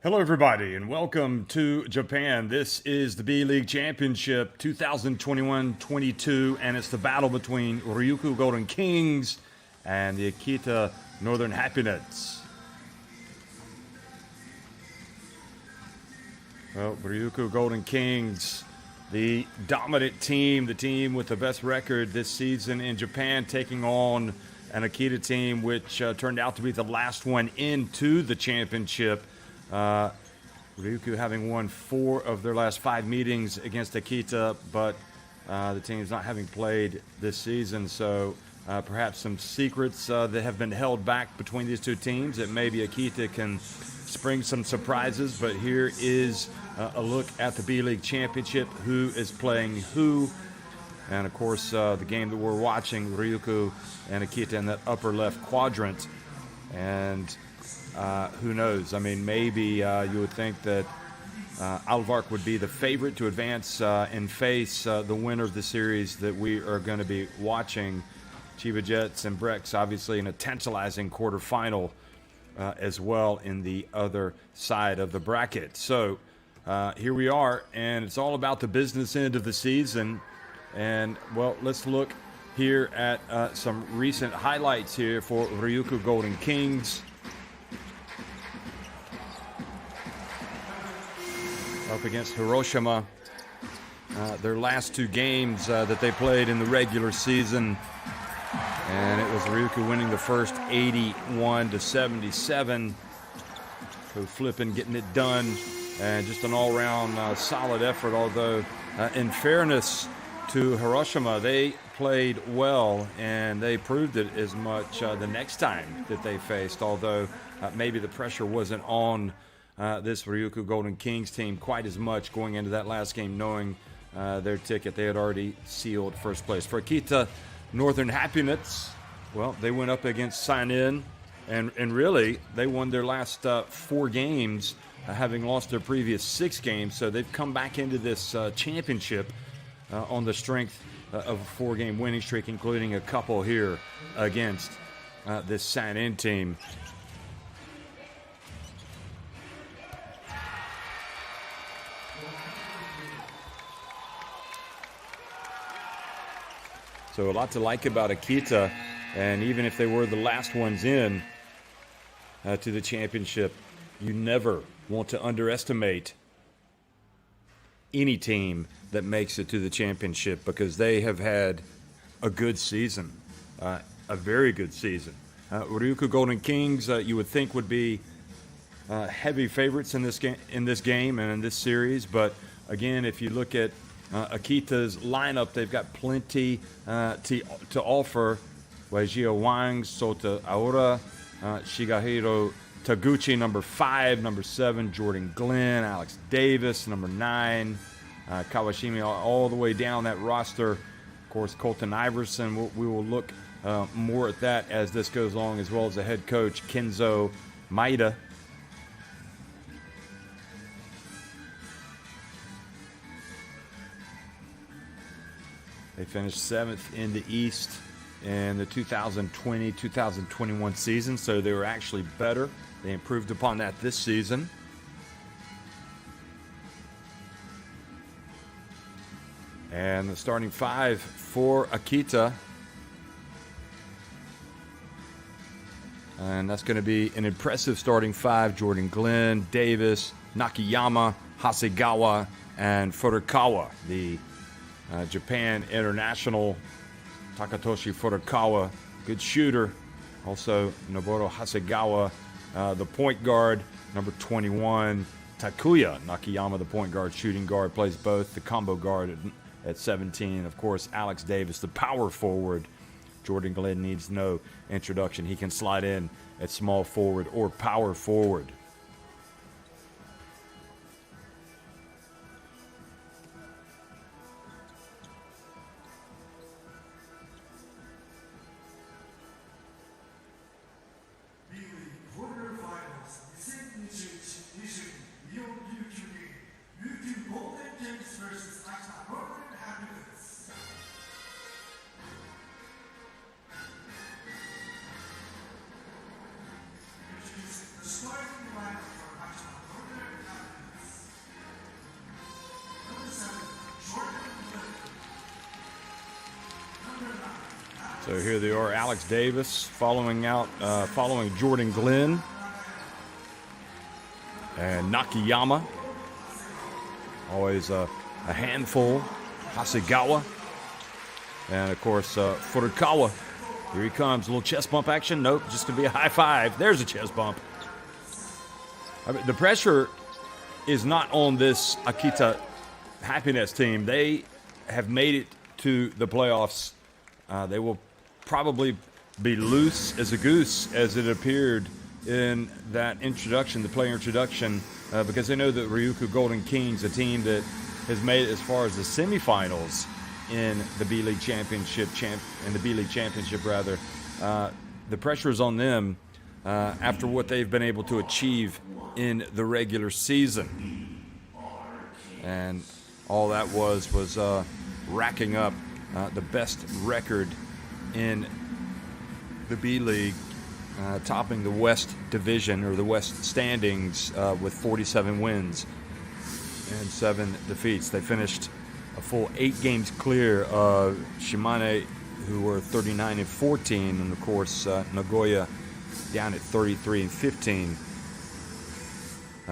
Hello, everybody, and welcome to Japan. This is the B-League Championship 2021-22, and it's the battle between Ryukyu Golden Kings and the Akita Northern Happinets. Well, Ryukyu Golden Kings, the dominant team, the team with the best record this season in Japan, taking on an Akita team which turned out to be the last one into the championship. Ryukyu having won 4 of their last 5 meetings against Akita, but the team's not having played this season, so perhaps some secrets that have been held back between these two teams that maybe Akita can spring some surprises. But here is a look at the B-League Championship, who is playing who, and of course the game that we're watching, Ryukyu and Akita in that upper left quadrant. And who knows? I mean, maybe you would think that Alvark would be the favorite to advance and face the winner of the series that we are going to be watching. Chiba Jets and Brex, obviously, in a tantalizing quarterfinal as well in the other side of the bracket. So here we are, and it's all about the business end of the season. And, well, let's look here at some recent highlights here for Ryukyu Golden Kings. Up against Hiroshima, their last 2 games that they played in the regular season, and it was Ryukyu winning the first 81-77. So flipping, getting it done, and just an all-round solid effort. Although, in fairness to Hiroshima, they played well, and they proved it as much the next time that they faced. Although maybe the pressure wasn't on this Ryukyu Golden Kings team quite as much going into that last game, knowing their ticket. They had already sealed first place. For Akita Northern Happinets, well, they went up against Sign-In, and really they won their last 4 games, having lost their previous 6 games. So they've come back into this championship on the strength of a 4-game winning streak, including a couple here against this Sign-In team. So a lot to like about Akita, and even if they were the last ones in to the championship, you never want to underestimate any team that makes it to the championship, because they have had a good season, a very good season. Ryukyu Golden Kings, you would think, would be heavy favorites in this game and in this series, but again, if you look at Akita's lineup, they've got plenty to offer. Waijio Wang, Sota Aura, Shigehiro Taguchi, number 5, number 7, Jordan Glenn, Alex Davis, number 9, Kawashimi, all the way down that roster. Of course, Colton Iverson, we will look more at that as this goes along, as well as the head coach, Kenzo Maeda. They finished 7th in the East in the 2020-2021 season, so they were actually better. They improved upon that this season. And the starting 5 for Akita. And that's going to be an impressive starting 5. Jordan Glenn, Davis, Nakayama, Hasegawa, and Furukawa. The Japan international Takatoshi Furukawa, good shooter. Also Noboru Hasegawa, the point guard, number 21. Takuya Nakayama, the point guard, shooting guard, plays both. The combo guard at 17. Of course, Alex Davis, the power forward. Jordan Glenn needs no introduction. He can slide in at small forward or power forward. Ryukyu Golden Kings versus Akita Northern Happinets. Introducing the starting So here they are, Alex Davis following Jordan Glenn and Nakayama. Always a handful. Hasegawa. And of course, Furukawa. Here he comes. A little chest bump action. Nope, just to be a high five. There's a chest bump. I mean, the pressure is not on this Akita Happinets team. They have made it to the playoffs. They will probably be loose as a goose, as it appeared in that introduction, the player introduction, because they know that Ryukyu Golden Kings, a team that has made it as far as the semifinals in the B-League Championship, the pressure is on them after what they've been able to achieve in the regular season. And all that was racking up the best record in the B-League, topping the West Division, or the West standings, with 47 wins and 7 defeats. They finished a full 8 games clear of Shimane, who were 39-14, and of course Nagoya down at 33-15.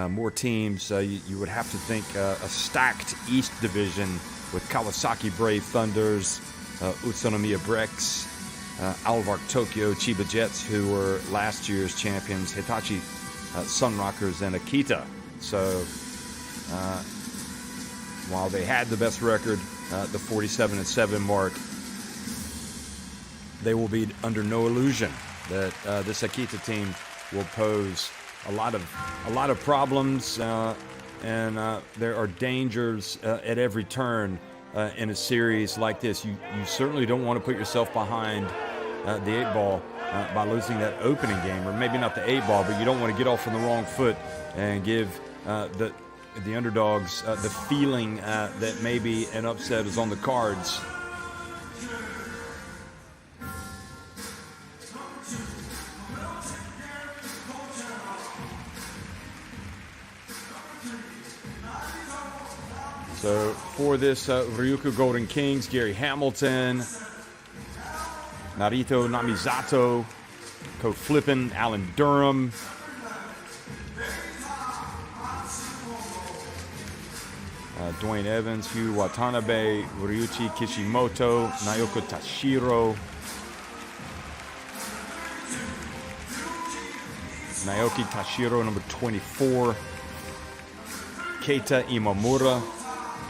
More teams, you would have to think a stacked East Division with Kawasaki Brave Thunders, Utsunomiya Brex, Alvark Tokyo, Chiba Jets, who were last year's champions, Hitachi Sunrockers, and Akita. So while they had the best record, the 47-7 mark, they will be under no illusion that this Akita team will pose a lot of problems, and there are dangers at every turn in a series like this. You certainly don't want to put yourself behind the 8 ball by losing that opening game, or maybe not the 8 ball, but you don't want to get off on the wrong foot and give the underdogs the feeling that maybe an upset is on the cards. So for this Ryukyu Golden Kings, Gary Hamilton, Narito Namizato, Coach Flippin, Alan Durham, Dwayne Evans, Hugh Watanabe, Ryuichi Kishimoto, Naoko Tashiro, Naoki Tashiro, number 24, Keita Imamura,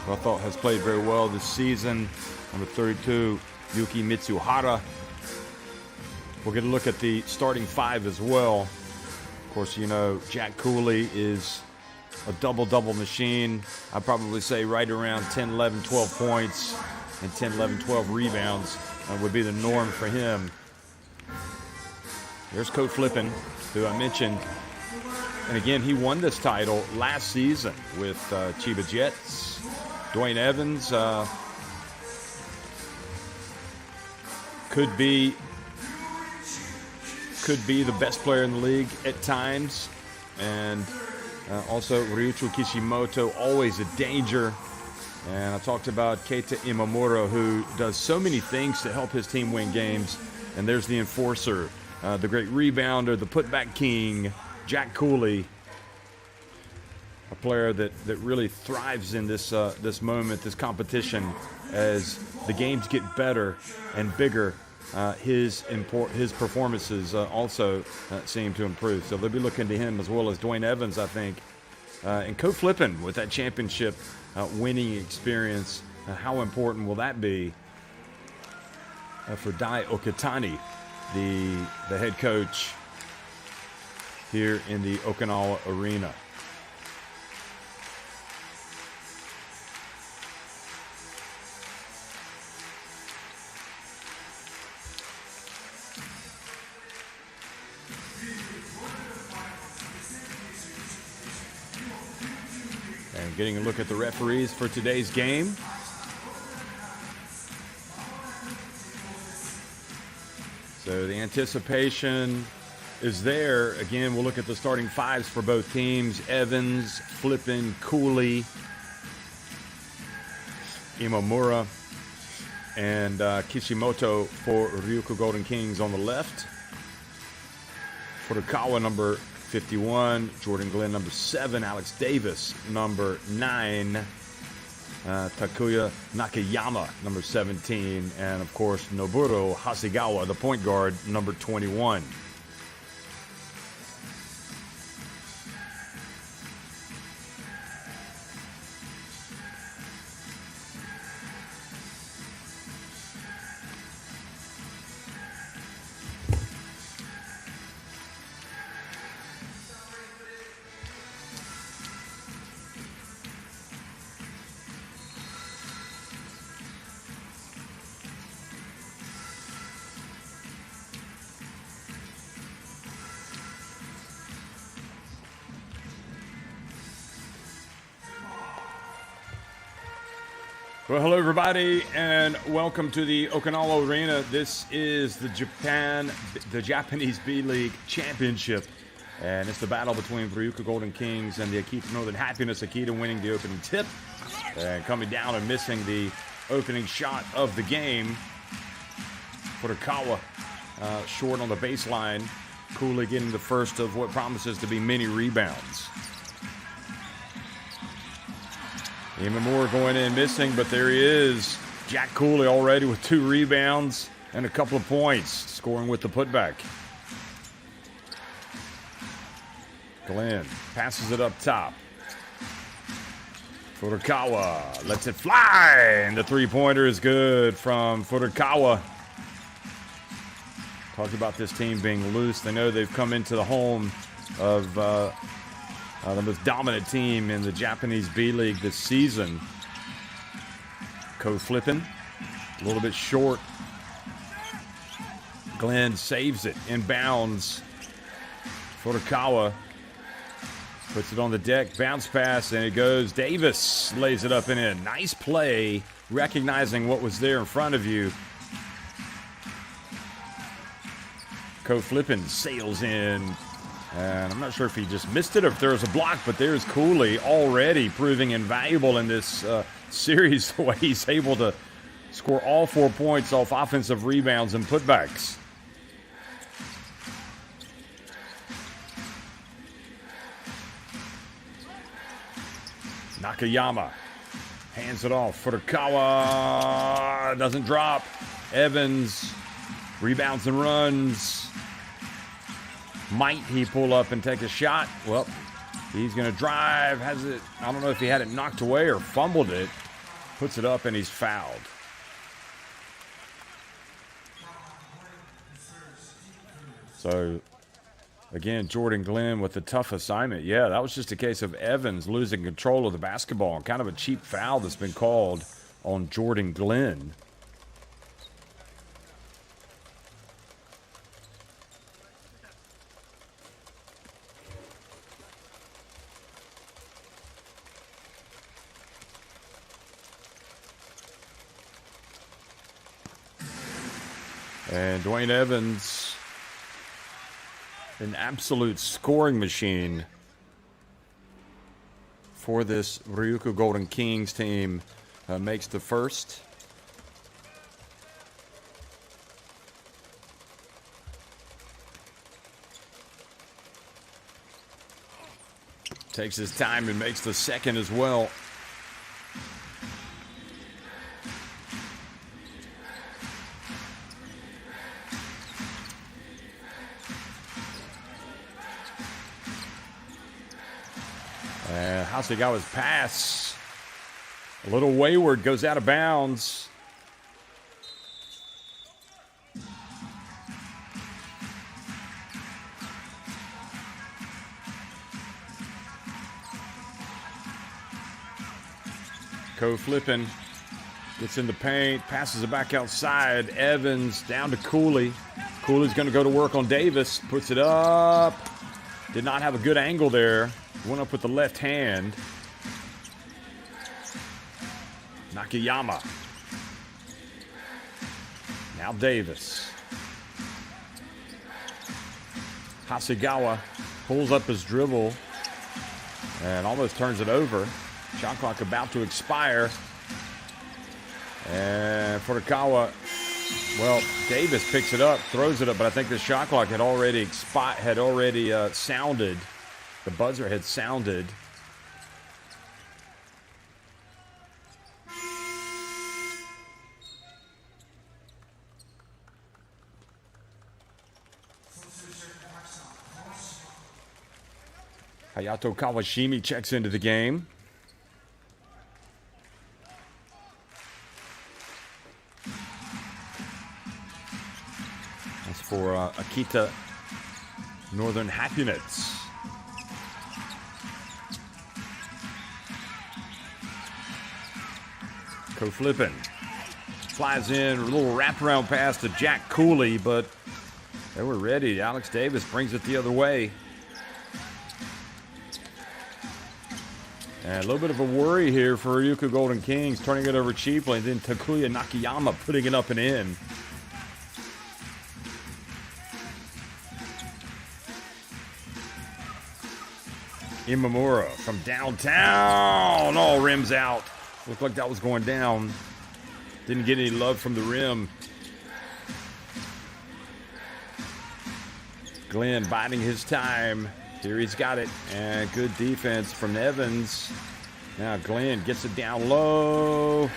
who I thought has played very well this season, number 32, Yuki Mitsuhara. We'll get a look at the starting 5 as well. Of course, you know, Jack Cooley is a double-double machine. I'd probably say right around 10, 11, 12 points and 10, 11, 12 rebounds would be the norm for him. There's Coach Flippin, who I mentioned. And again, he won this title last season with Chiba Jets. Dwayne Evans could be the best player in the league at times. And also Ryuichi Kishimoto, always a danger. And I talked about Keita Imamura, who does so many things to help his team win games. And there's the enforcer, the great rebounder, the putback king, Jack Cooley, a player that really thrives in this this moment, this competition. As the games get better and bigger, his performances also seem to improve. So they'll be looking to him, as well as Dwayne Evans, I think. And Coach Flippin with that championship winning experience. How important will that be for Dai Okatani, the head coach here in the Okinawa Arena? And getting a look at the referees for today's game. So the anticipation is there. Again, we'll look at the starting 5s for both teams. Evans, Flippin, Cooley, Imamura, and Kishimoto for Ryukyu Golden Kings on the left. Furukawa, number 51. Jordan Glenn, number 7. Alex Davis, number 9. Takuya Nakayama, number 17. And, of course, Noboru Hasegawa, the point guard, number 21. Well, hello, everybody, and welcome to the Okinawa Arena. This is the Japanese B.LEAGUE Championship, and it's the battle between Ryukyu Golden Kings and the Akita Northern Happinets. Akita winning the opening tip and coming down and missing the opening shot of the game. Furukawa short on the baseline. Cooley getting the first of what promises to be many rebounds. Even more going in missing, but there he is. Jack Cooley already with 2 rebounds and a couple of points, scoring with the putback. Glenn passes it up top. Furukawa lets it fly, and the three-pointer is good from Furukawa. Talked about this team being loose. They know they've come into the home of the most dominant team in the Japanese B-League this season. Flipping, a little bit short. Glenn saves it, inbounds. Furukawa puts it on the deck, bounce pass, and it goes. Davis lays it up and in. Nice play, recognizing what was there in front of you. Flipping sails in. And I'm not sure if he just missed it or if there was a block, but there's Cooley already proving invaluable in this series, the way he's able to score all 4 points off offensive rebounds and putbacks. Nakayama hands it off. Furukawa doesn't drop. Evans rebounds and runs. Might he pull up and take a shot? Well, he's going to drive. Has it? I don't know if he had it knocked away or fumbled it. Puts it up and he's fouled. So, again, Jordan Glenn with the tough assignment. Yeah, that was just a case of Evans losing control of the basketball. And kind of a cheap foul that's been called on Jordan Glenn. And Dwayne Evans, an absolute scoring machine for this Ryukyu Golden Kings team, makes the first. Takes his time and makes the second as well. Hasegawa's pass, a little wayward, goes out of bounds. Flipping, gets in the paint, passes it back outside. Evans down to Cooley. Cooley's going to go to work on Davis, puts it up. Did not have a good angle there. Went up with the left hand. Nakayama. Now Davis. Hasegawa pulls up his dribble and almost turns it over. Shot clock about to expire. And Furukawa, well, Davis picks it up, throws it up, but I think the shot clock had already sounded. The buzzer had sounded. Hayato Kawashimi checks into the game. That's for Akita Northern Happinets. Flipping. Flies in, a little wraparound pass to Jack Cooley, but they were ready. Alex Davis brings it the other way. And a little bit of a worry here for Ryukyu Golden Kings, turning it over cheaply, and then Takuya Nakayama putting it up and in. Imamura from downtown. All rims out. Looked like that was going down. Didn't get any love from the rim. Glenn biding his time. Here he's got it. And good defense from Evans. Now Glenn gets it down low.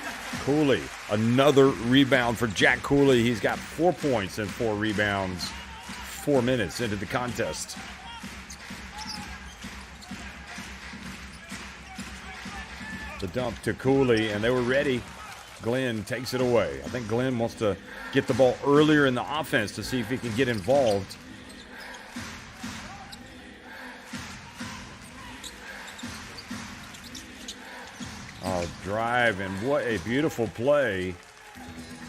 Cooley. Another rebound for Jack Cooley. He's got 4 points and 4 rebounds. 4 minutes into the contest. The dump to Cooley, and they were ready. Glenn takes it away. I think Glenn wants to get the ball earlier in the offense to see if he can get involved. Oh, drive, and what a beautiful play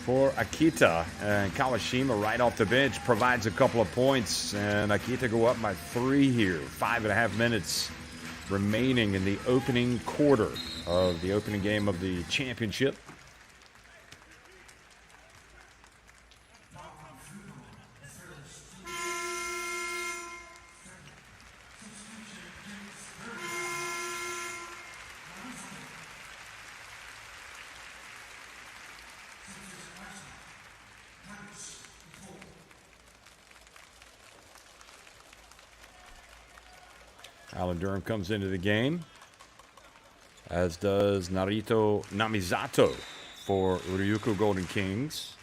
for Akita. And Kawashima right off the bench provides a couple of points, and Akita go up by 3 here. 5.5 minutes remaining in the opening quarter of the opening game of the championship. Alan Durham comes into the game, as does Narito Namizato for Ryukyu Golden Kings.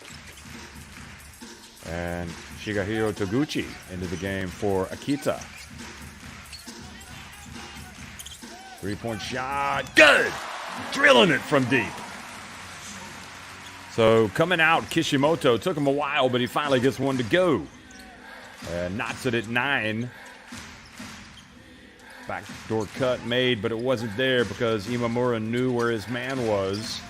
And Shigehiro Toguchi into the game for Akita. 3-point shot. Good! Drilling it from deep. So coming out, Kishimoto. Took him a while, but he finally gets one to go. And knots it at 9. Backdoor cut made, but it wasn't there because Imamura knew where his man was.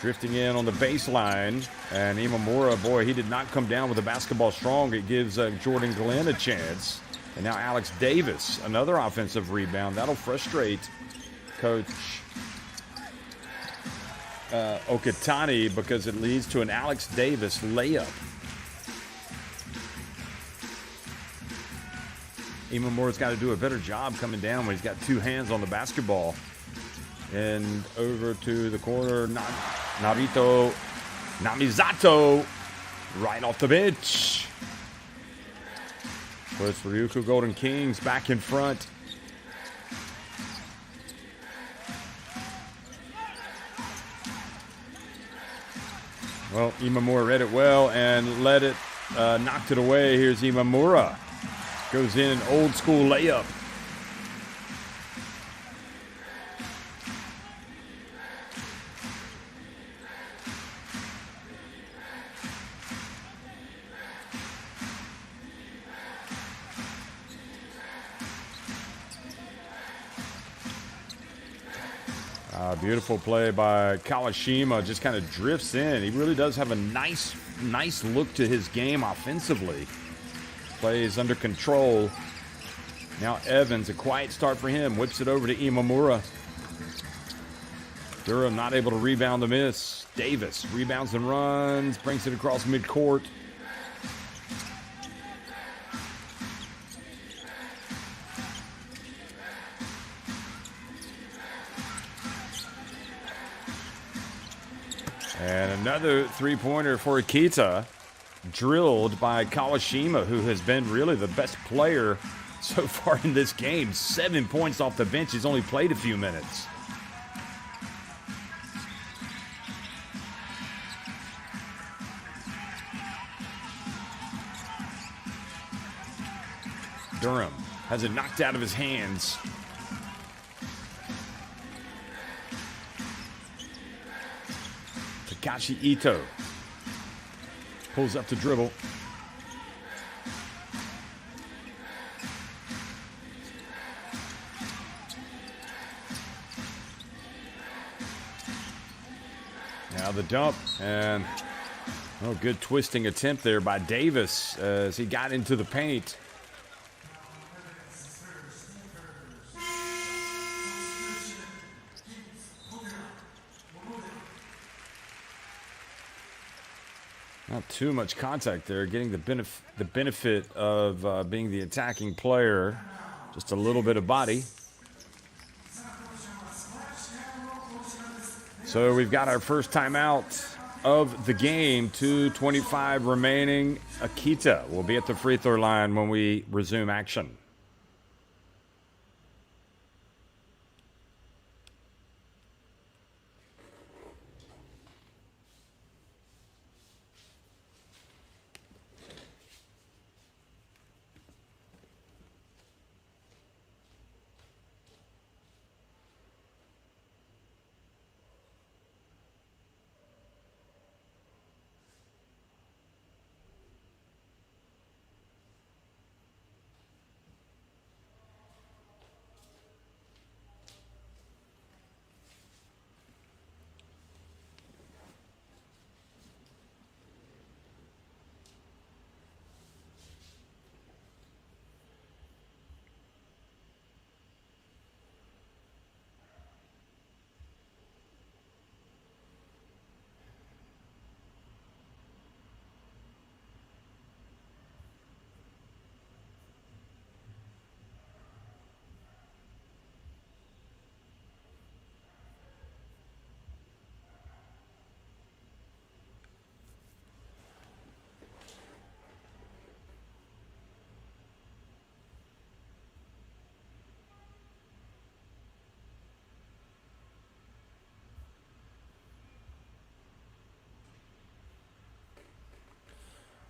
Drifting in on the baseline. And Imamura, boy, he did not come down with the basketball strong. It gives Jordan Glenn a chance. And now Alex Davis, another offensive rebound. That'll frustrate Coach Okatani because it leads to an Alex Davis layup. Imamura's got to do a better job coming down when he's got 2 hands on the basketball. And over to the corner, Narito Namizato right off the bench. Puts Ryukyu Golden Kings back in front. Well, Imamura read it well and let it, knocked it away. Here's Imamura. Goes in, old school layup. Beautiful play by Kawashima. Just kind of drifts in. He really does have a nice look to his game offensively. Plays under control. Now Evans, a quiet start for him. Whips it over to Imamura. Durham not able to rebound the miss. Davis rebounds and runs. Brings it across midcourt. And another three-pointer for Akita, drilled by Kawashima, who has been really the best player so far in this game. 7 points off the bench. He's only played a few minutes. Durham has it knocked out of his hands. Takashi Ito pulls up to dribble. Now the dump, and good twisting attempt there by Davis as he got into the paint. Not too much contact there, getting the benefit of being the attacking player. Just a little bit of body. So we've got our first timeout of the game. 2:25 remaining. Akita will be at the free throw line when we resume action.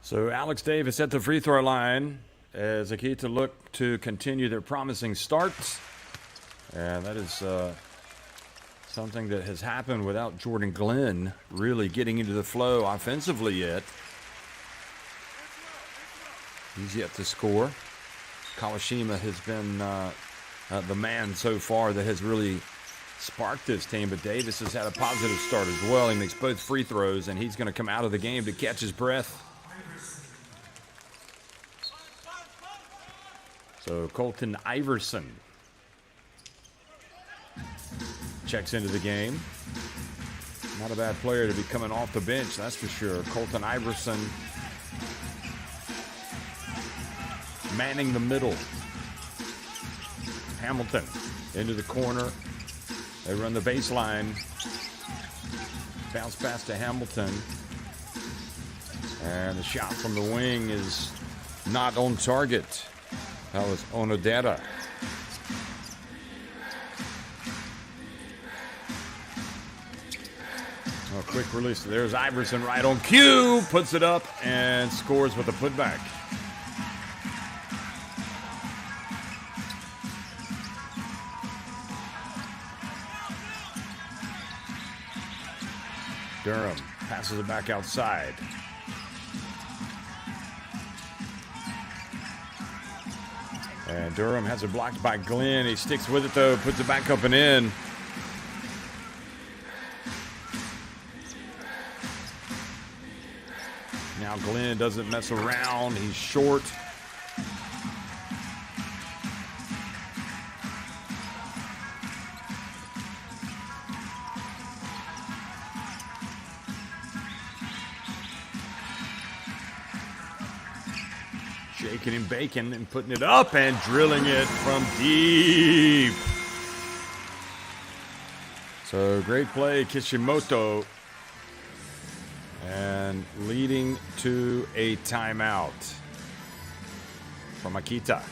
So Alex Davis at the free throw line as Akita look to continue their promising start. And that is something that has happened without Jordan Glenn really getting into the flow offensively yet. He's yet to score. Kawashima has been the man so far that has really sparked this team, but Davis has had a positive start as well. He makes both free throws, and he's going to come out of the game to catch his breath. So Colton Iverson checks into the game. Not a bad player to be coming off the bench, that's for sure. Colton Iverson manning the middle. Hamilton into the corner. They run the baseline. Bounce pass to Hamilton. And the shot from the wing is not on target. That was Onodera. Oh, quick release. There's Iverson right on cue. Puts it up and scores with a putback. Durham passes it back outside. And Durham has it blocked by Glenn. He sticks with it, though, puts it back up and in. Now Glenn doesn't mess around. He's short. Shaking and baking and putting it up and drilling it from deep. So great play, Kishimoto. And leading to a timeout from Akita.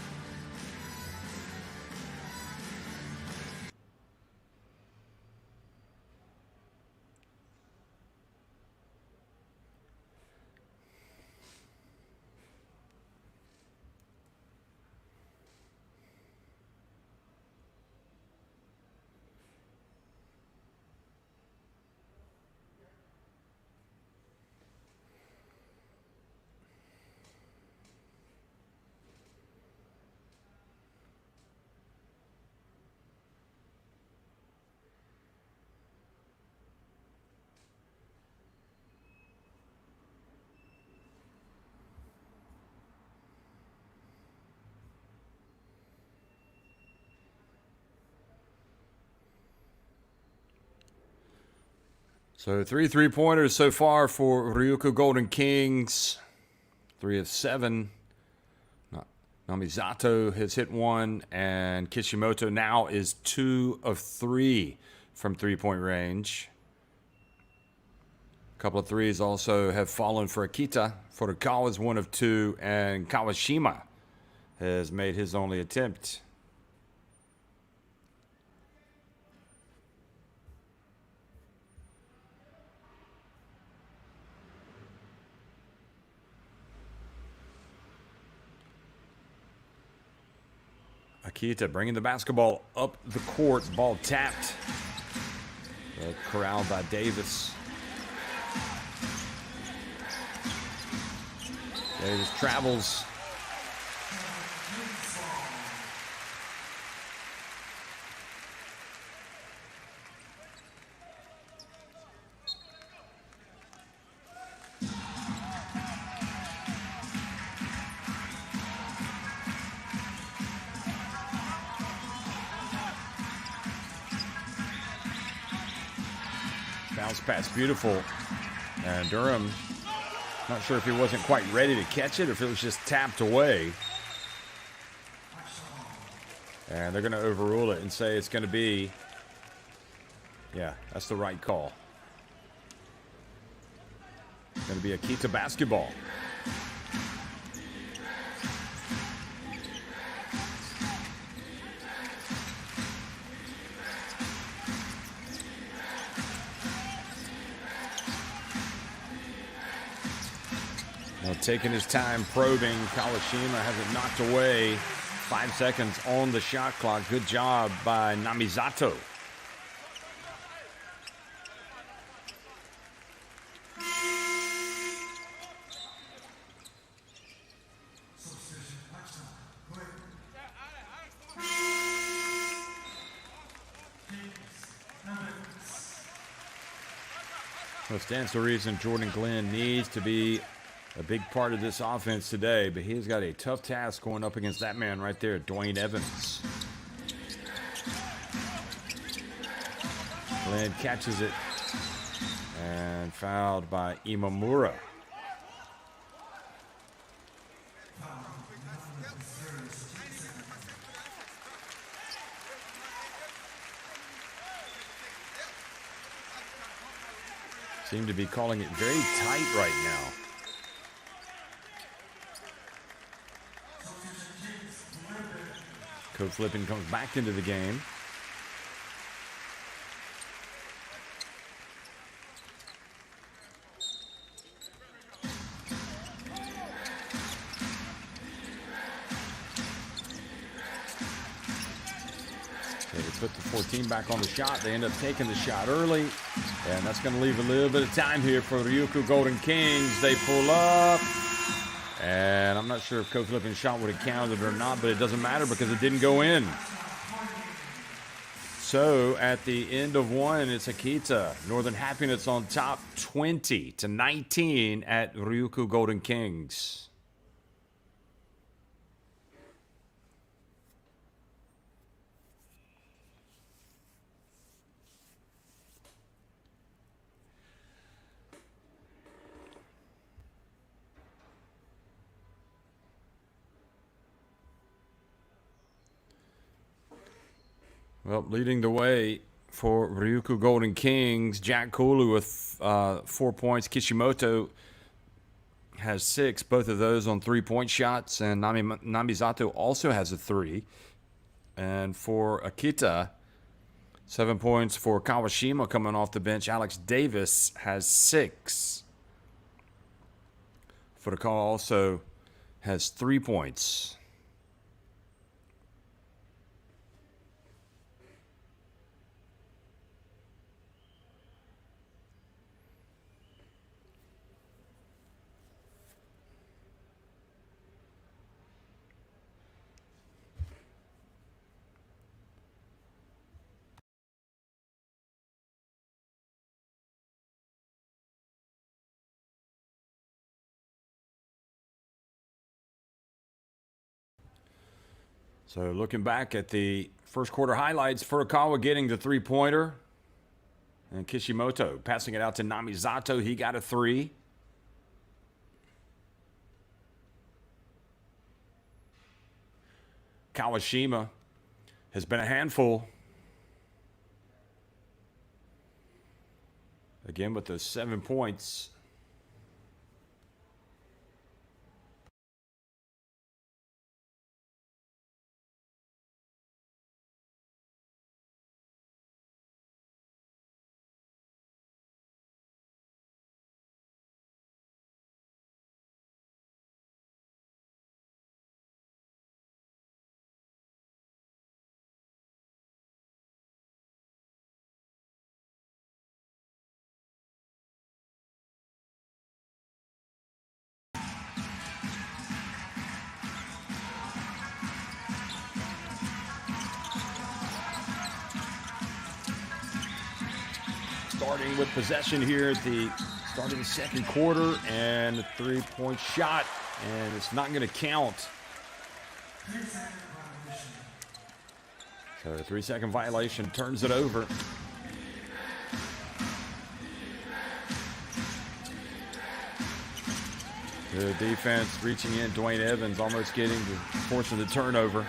So 3 3-pointers so far for Ryukyu Golden Kings. 3 of 7. Namizato has hit 1, and Kishimoto now is 2 of 3 from 3-point range. A couple of threes also have fallen for Akita. Furukawa's 1 of 2, and Kawashima has made his only attempt. Akita bringing the basketball up the court. Ball tapped. Corralled by Davis. Davis travels. Bounce pass, beautiful. And Durham, not sure if he wasn't quite ready to catch it or if it was just tapped away. And they're going to overrule it and say it's going to be, yeah, that's the right call. It's going to be Akita basketball. Taking his time probing. Kawashima has it knocked away. 5 seconds on the shot clock. Good job by Namizato. Well, stands to reason Jordan Glenn needs to be a big part of this offense today, but he's got a tough task going up against that man right there, Dwayne Evans. Glenn catches it and fouled by Imamura. Seem to be calling it very tight right now. Coach Flippin comes back into the game. They put the 14 back on the shot. They end up taking the shot early. And that's going to leave a little bit of time here for the Ryukyu Golden Kings. They pull up. And I'm not sure if Coach Flippin's shot would have counted or not, but it doesn't matter because it didn't go in. So at the end of one, it's Akita Northern Happinets on top 20-19 at Ryukyu Golden Kings. Well, leading the way for Ryukyu Golden Kings, Jack Kulu with 4 points. Kishimoto has 6, both of those on 3-point shots, and Namizato also has a 3. And for Akita, 7 points for Kawashima coming off the bench. Alex Davis has 6. Furukawa also has 3 points. So looking back at the first quarter highlights, Furukawa getting the 3-pointer. And Kishimoto passing it out to Namizato. He got a 3. Kawashima has been a handful. Again with those 7 points. Starting with possession here at the start of the second quarter, and a 3-point shot, and it's not going to count. So a 3-second violation turns it over. The defense reaching in, Dwayne Evans almost forcing the turnover.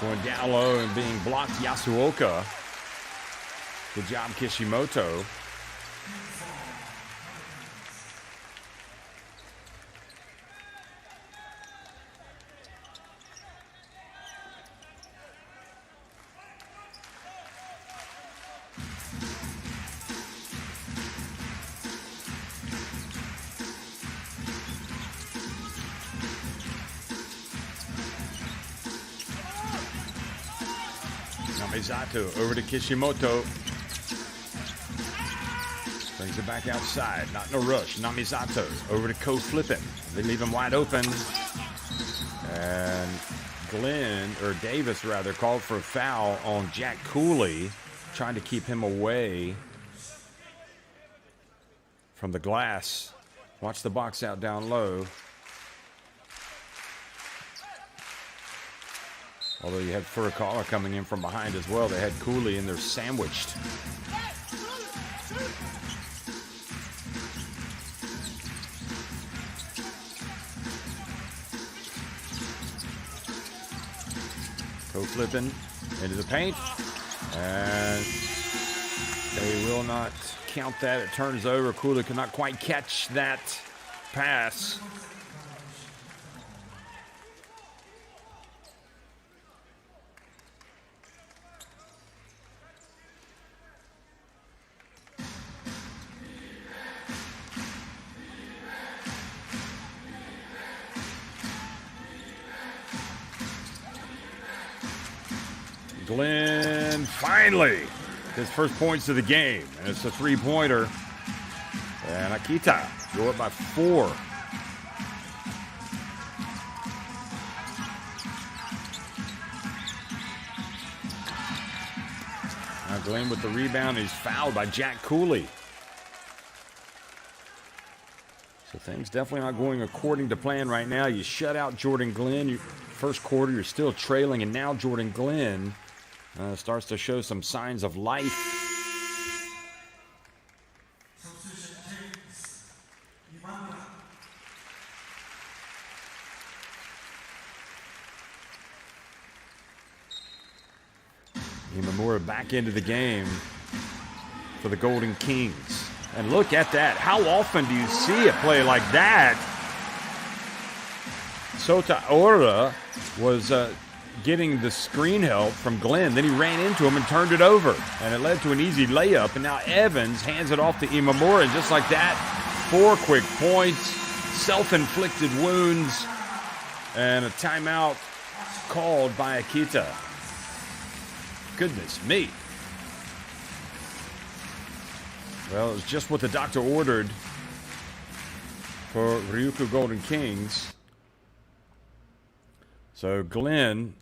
Going down low and being blocked, Yasuoka. Good job, Kishimoto. Namizato over to Kishimoto. Brings it back outside. Not in a rush. Namizato over to Flippin. They leave him wide open. And Davis called for a foul on Jack Cooley, trying to keep him away from the glass. Watch the box out down low. Although you had Furukawa coming in from behind as well. They had Cooley and they're sandwiched. Flipping into the paint. And they will not count that. It turns over. Cooley could not quite catch that pass. Glenn finally his first points of the game, and it's a 3-pointer. And Akita go up by 4. Now Glenn with the rebound. He's fouled by Jack Cooley. So things definitely not going according to plan right now. You shut out Jordan Glenn. First quarter, you're still trailing, and now Jordan Glenn starts to show some signs of life. Imamura back into the game for the Golden Kings. And look at that. How often do you see a play like that? Sota Ora was getting the screen help from Glenn. Then he ran into him and turned it over. And it led to an easy layup. And now Evans hands it off to Imamura. And just like that, 4 quick points, self-inflicted wounds, and a timeout called by Akita. Goodness me. Well, it was just what the doctor ordered for Ryukyu Golden Kings. So Glenn,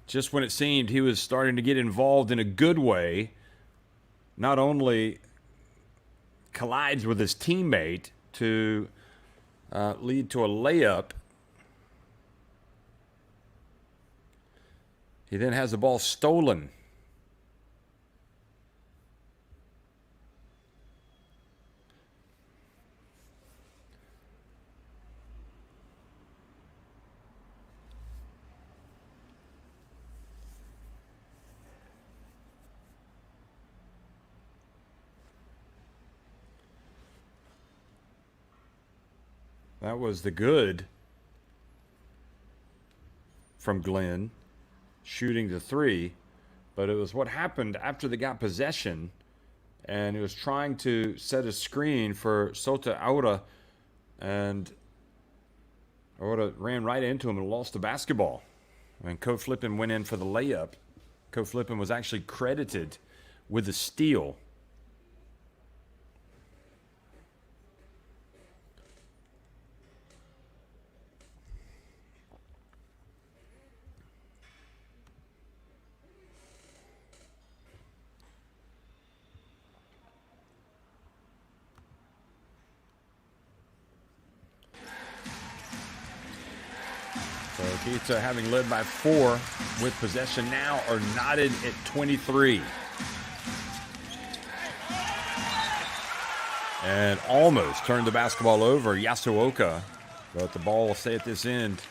just when it seemed he was starting to get involved in a good way, not only collides with his teammate to lead to a layup, he then has the ball stolen. That was the good from Glenn, shooting the 3, but it was what happened after they got possession, and he was trying to set a screen for Sota Aura, and Aura ran right into him and lost the basketball. And Ko Flippin went in for the layup. Ko Flippin was actually credited with the steal. So Akita, having led by 4 with possession now, are knotted at 23. And almost turned the basketball over, Yasuoka, but the ball will stay at this end.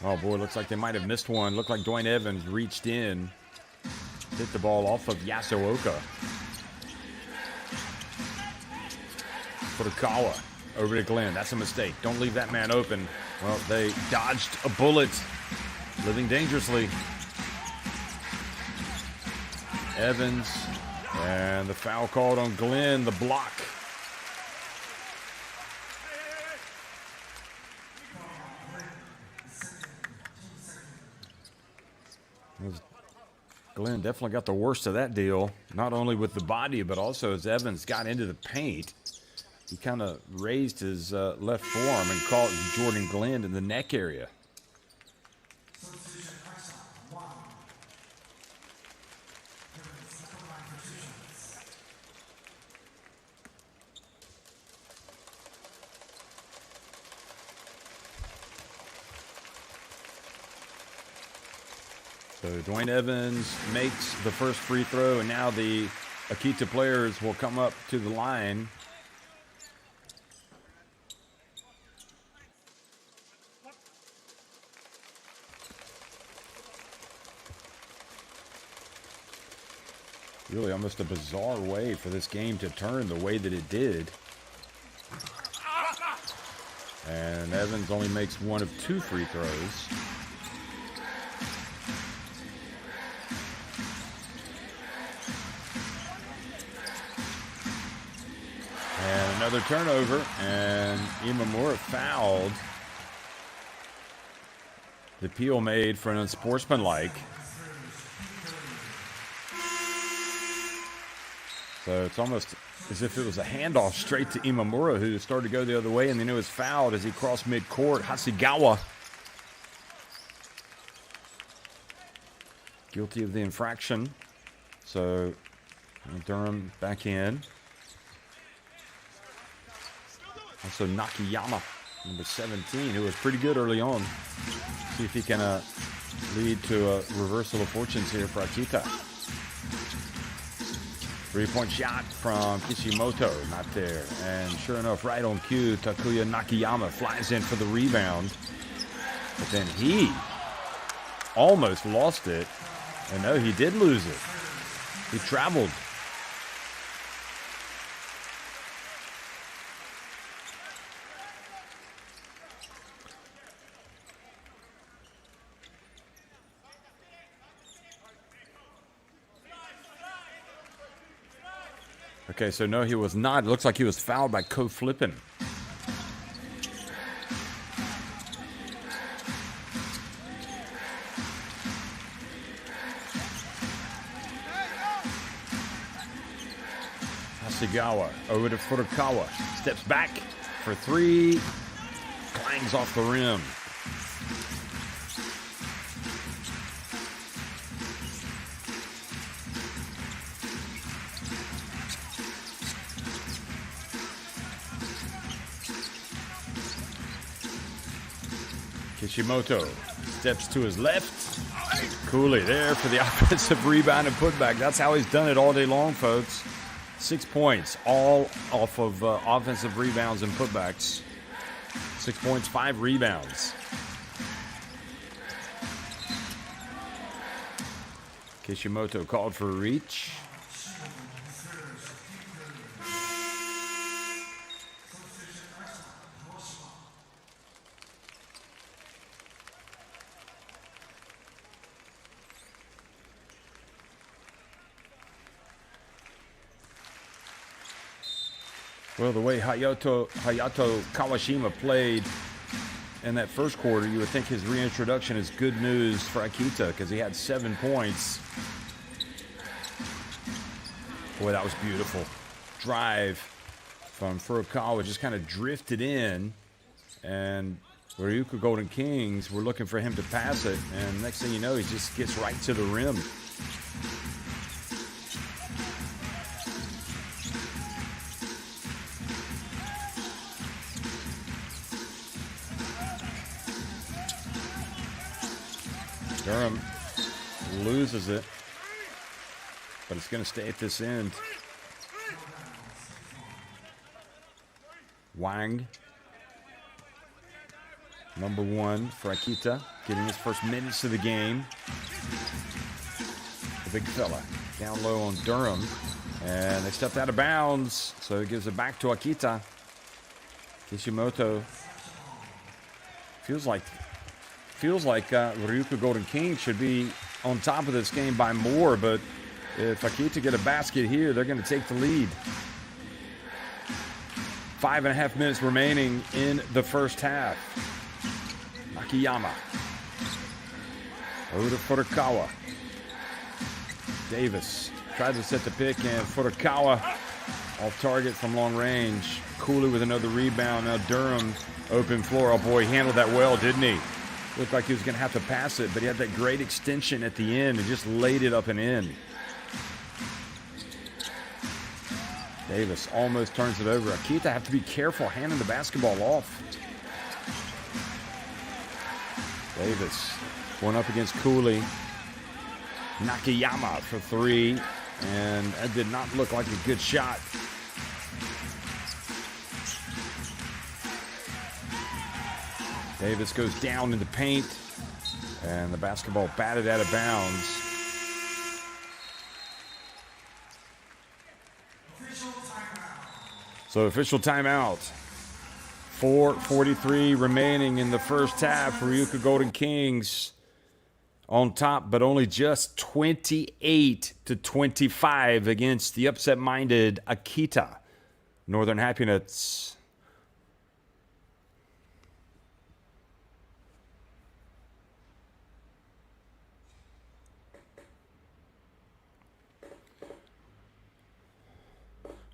Oh boy, looks like they might have missed one. Looked like Dwayne Evans reached in, hit the ball off of Yasuoka. Furukawa over to Glenn. That's a mistake. Don't leave that man open. Well, they dodged a bullet, living dangerously. Evans, and the foul called on Glenn, the block. Glenn definitely got the worst of that deal, not only with the body, but also as Evans got into the paint. He kind of raised his left forearm and caught Jordan Glenn in the neck area. So Dwayne Evans makes the first free throw, and now the Akita players will come up to the line. Really almost a bizarre way for this game to turn the way that it did. And Evans only makes 1 of 2 free throws. And another turnover, and Imamura fouled. The appeal made for an unsportsmanlike. So it's almost as if it was a handoff straight to Imamura, who started to go the other way, and then it was fouled as he crossed midcourt. Hasegawa guilty of the infraction. So Durham back in. Also Nakayama, number 17, who was pretty good early on. See if he can lead to a reversal of fortunes here for Akita. 3-point shot from Kishimoto, not there. And sure enough, right on cue, Takuya Nakayama flies in for the rebound. But then he almost lost it. And no, he did lose it. He traveled. Okay, so no, he was not. It looks like he was fouled by Ko Flippin. Hasegawa over to Furukawa. Steps back for three. Clangs off the rim. Kishimoto steps to his left. Cooley there for the offensive rebound and putback. That's how he's done it all day long, folks. 6 points, all off of offensive rebounds and putbacks. 6 points, 5 rebounds. Kishimoto called for a reach. Well, the way Hayato Kawashima played in that first quarter, you would think his reintroduction is good news for Akita because he had 7 points. Boy, that was beautiful. Drive from Furukawa just kind of drifted in, and Ryukyu Golden Kings were looking for him to pass it, and next thing you know, he just gets right to the rim. Durham loses it, but it's going to stay at this end. Wang, number 1 for Akita, getting his first minutes of the game. The big fella down low on Durham, and they stepped out of bounds, so it gives it back to Akita. Kishimoto feels like Ryukyu Golden Kings should be on top of this game by more, but if Akita get a basket here, they're going to take the lead. 5.5 minutes remaining in the first half. Nakayama. Over to Furukawa. Davis tried to set the pick, and Furukawa off target from long range. Cooley with another rebound. Now Durham, open floor. Oh boy, he handled that well, didn't he? Looked like he was going to have to pass it, but he had that great extension at the end and just laid it up and in. Davis almost turns it over. Akita have to be careful handing the basketball off. Davis going up against Cooley. Nakayama for 3, and that did not look like a good shot. Davis goes down in the paint, and the basketball batted out of bounds. So official timeout. 4:43 remaining in the first half. Ryukyu Golden Kings on top, but only just 28-25 against the upset-minded Akita Northern Happinets.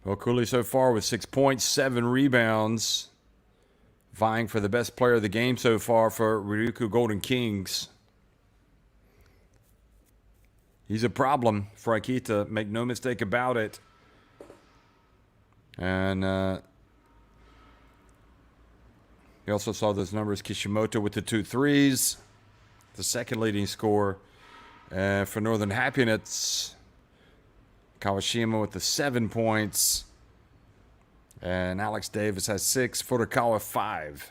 Well, Cooley so far with 6 points, 7 rebounds, vying for the best player of the game so far for Ryukyu Golden Kings. He's a problem for Akita, make no mistake about it. And you also saw those numbers. Kishimoto with the 2 threes, the second leading scorer for Northern Happinets. Kawashima with the 7 points. And Alex Davis has 6. Furukawa 5.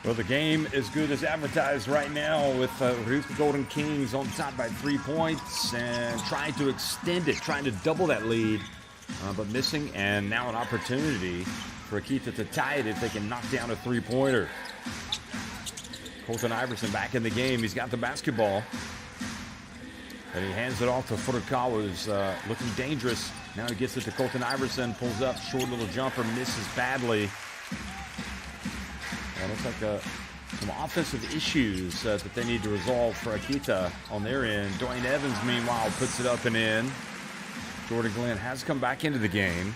Well, the game is good as advertised right now with Ryukyu Golden Kings on top by 3 points and trying to extend it, trying to double that lead, but missing. And now an opportunity for Akita to tie it if they can knock down a three-pointer. Colton Iverson back in the game. He's got the basketball. And he hands it off to Furukawa, who's looking dangerous. Now he gets it to Colton Iverson, pulls up, short little jumper, misses badly. Looks like some offensive issues that they need to resolve for Akita on their end. Dwayne Evans, meanwhile, puts it up and in. Jordan Glenn has come back into the game.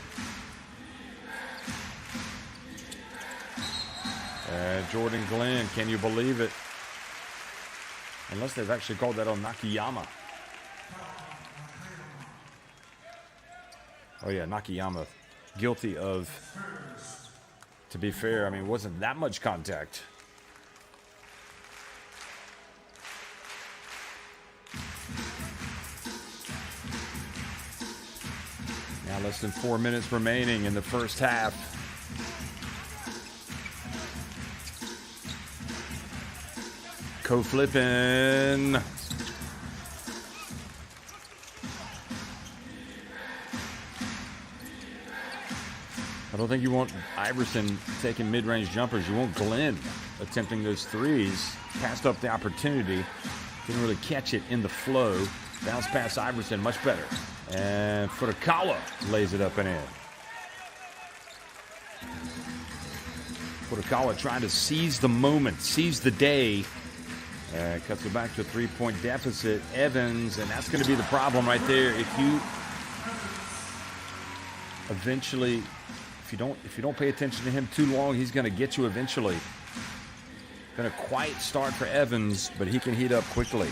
Jordan Glenn, can you believe it? Unless they've actually called that on Nakayama. Oh, yeah, Nakayama guilty of... To be fair, I mean, it wasn't that much contact. Now less than 4 minutes remaining in the first half. Co-flipping. I don't think you want Iverson taking mid-range jumpers. You want Glenn attempting those threes. Passed up the opportunity. Didn't really catch it in the flow. Bounce past Iverson, much better. And Furukawa lays it up and in. Furukawa trying to seize the moment, seize the day. Cuts it back to a three-point deficit. Evans, and that's going to be the problem right there. If you eventually... If you don't pay attention to him too long, he's going to get you eventually. Going to quiet start for Evans, but he can heat up quickly.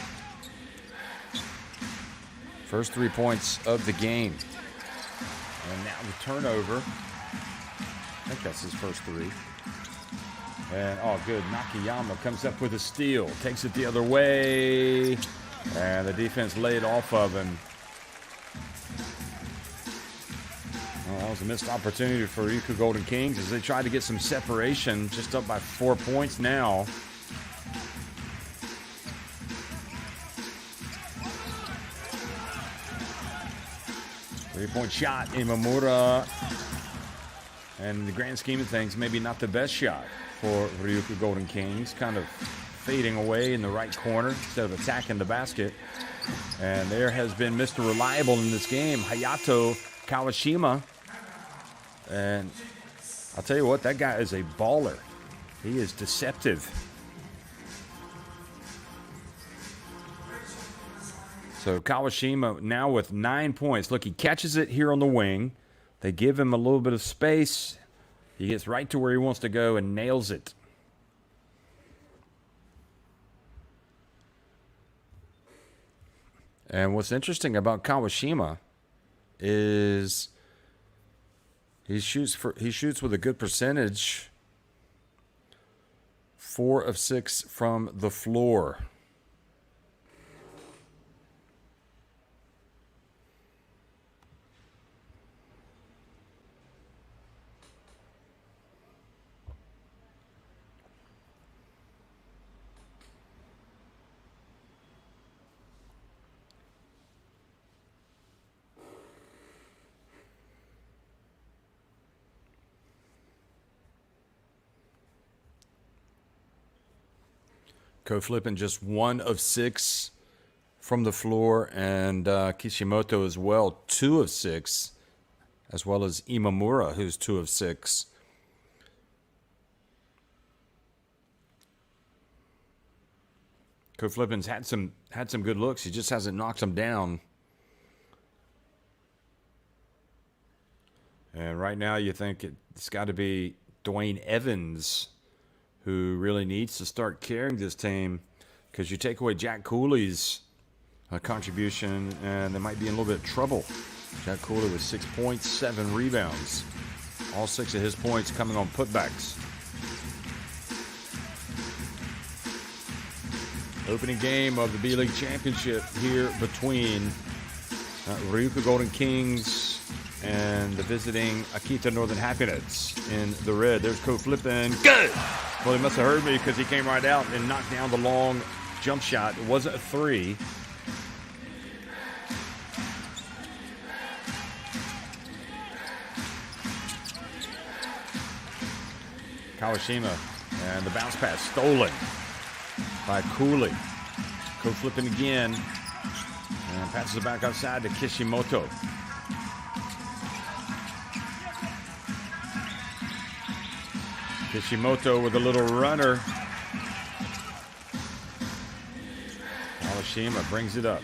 First 3 points of the game. And now the turnover. I think that's his first three. And, oh, good. Nakayama comes up with a steal. Takes it the other way. And the defense laid off of him. Well, that was a missed opportunity for Ryukyu Golden Kings as they try to get some separation. Just up by 4 points now. Three-point shot, Imamura. And in the grand scheme of things, maybe not the best shot for Ryukyu Golden Kings. Kind of fading away in the right corner instead of attacking the basket. And there has been Mr. Reliable in this game, Hayato Kawashima. And I'll tell you what, that guy is a baller. He is deceptive. So Kawashima now with 9 points. Look, he catches it here on the wing. They give him a little bit of space. He gets right to where he wants to go and nails it. And what's interesting about Kawashima is he shoots with a good percentage. 4 of 6 from the floor. Flipping just 1 of 6 from the floor, and Kishimoto as well, 2 of 6, as well as Imamura, who's 2 of 6. Flippin's had some good looks. He just hasn't knocked them down. And right now, you think it's got to be Dwayne Evans who really needs to start carrying this team, because you take away Jack Cooley's contribution, and they might be in a little bit of trouble. Jack Cooley with 6 points, 7 rebounds. All 6 of his points coming on putbacks. Opening game of the B-League Championship here between Ryukyu Golden Kings and the visiting Akita Northern Happinets in the red. There's Ko flipping. Good! Well, he must have heard me because he came right out and knocked down the long jump shot. It wasn't a three. Kawashima, and the bounce pass stolen by Cooley. Ko flipping again, and passes it back outside to Kishimoto. Kishimoto with a little runner. Kawashima brings it up.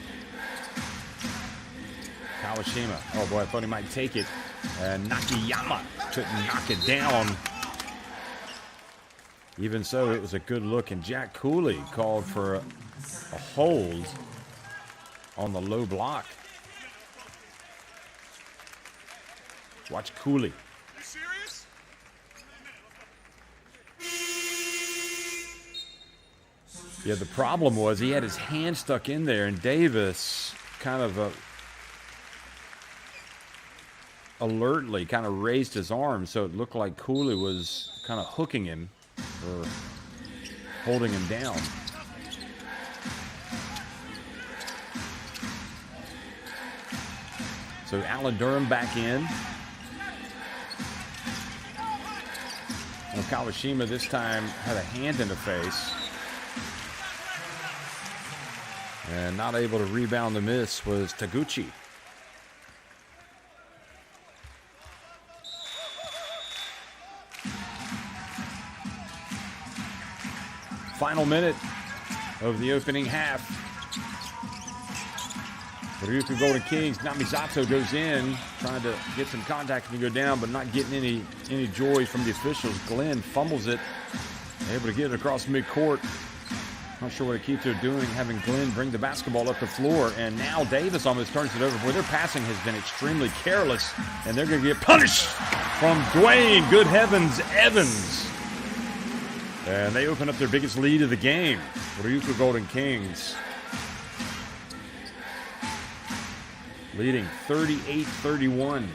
Kawashima, oh boy, I thought he might take it. And Nakayama couldn't knock it down. Even so, it was a good look, and Jack Cooley called for a hold on the low block. Watch Cooley. You serious? Yeah, the problem was he had his hand stuck in there, and Davis kind of alertly kind of raised his arm, so it looked like Cooley was kind of hooking him or holding him down. So Alan Durham back in. Well, Kawashima this time had a hand in the face. And not able to rebound the miss was Taguchi. Final minute of the opening half. The Ryukyu Golden Kings, Namisato goes in, trying to get some contact and go down, but not getting any joy from the officials. Glenn fumbles it, able to get it across midcourt. Not sure what Akita are doing, having Glenn bring the basketball up the floor, and now Davis almost turns it over. Boy, their passing has been extremely careless, and they're going to get punished from Dwayne, good heavens, Evans. And they open up their biggest lead of the game. Ryukyu Golden Kings leading 38-31.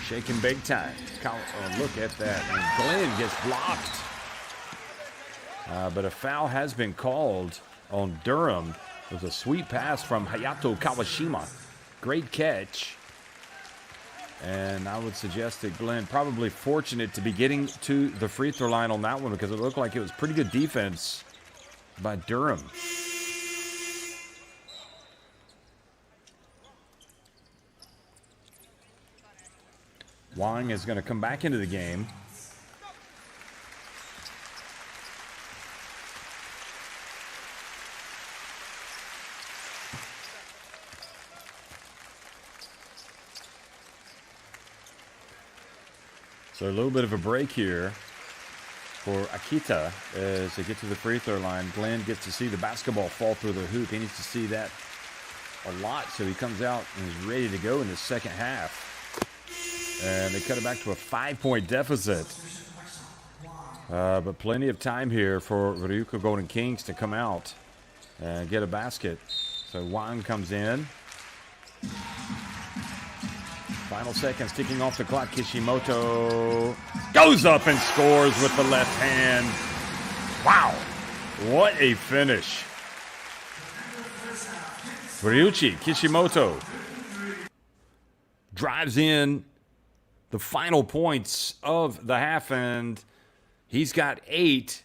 Shaking big time. Oh, look at that. And Glenn gets blocked. But a foul has been called on Durham. It was a sweet pass from Hayato Kawashima. Great catch. And I would suggest that Glenn probably fortunate to be getting to the free throw line on that one, because it looked like it was pretty good defense by Durham. Wang is going to come back into the game. So a little bit of a break here for Akita as they get to the free throw line. Glenn gets to see the basketball fall through the hoop. He needs to see that a lot, so he comes out and is ready to go in the second half. And they cut it back to a 5-point deficit. But plenty of time here for Ryukyu Golden Kings to come out and get a basket. So Wang comes in. Final seconds ticking off the clock. Kishimoto goes up and scores with the left hand. Wow, what a finish. Ryuichi Kishimoto drives in the final points of the half, and he's got 8.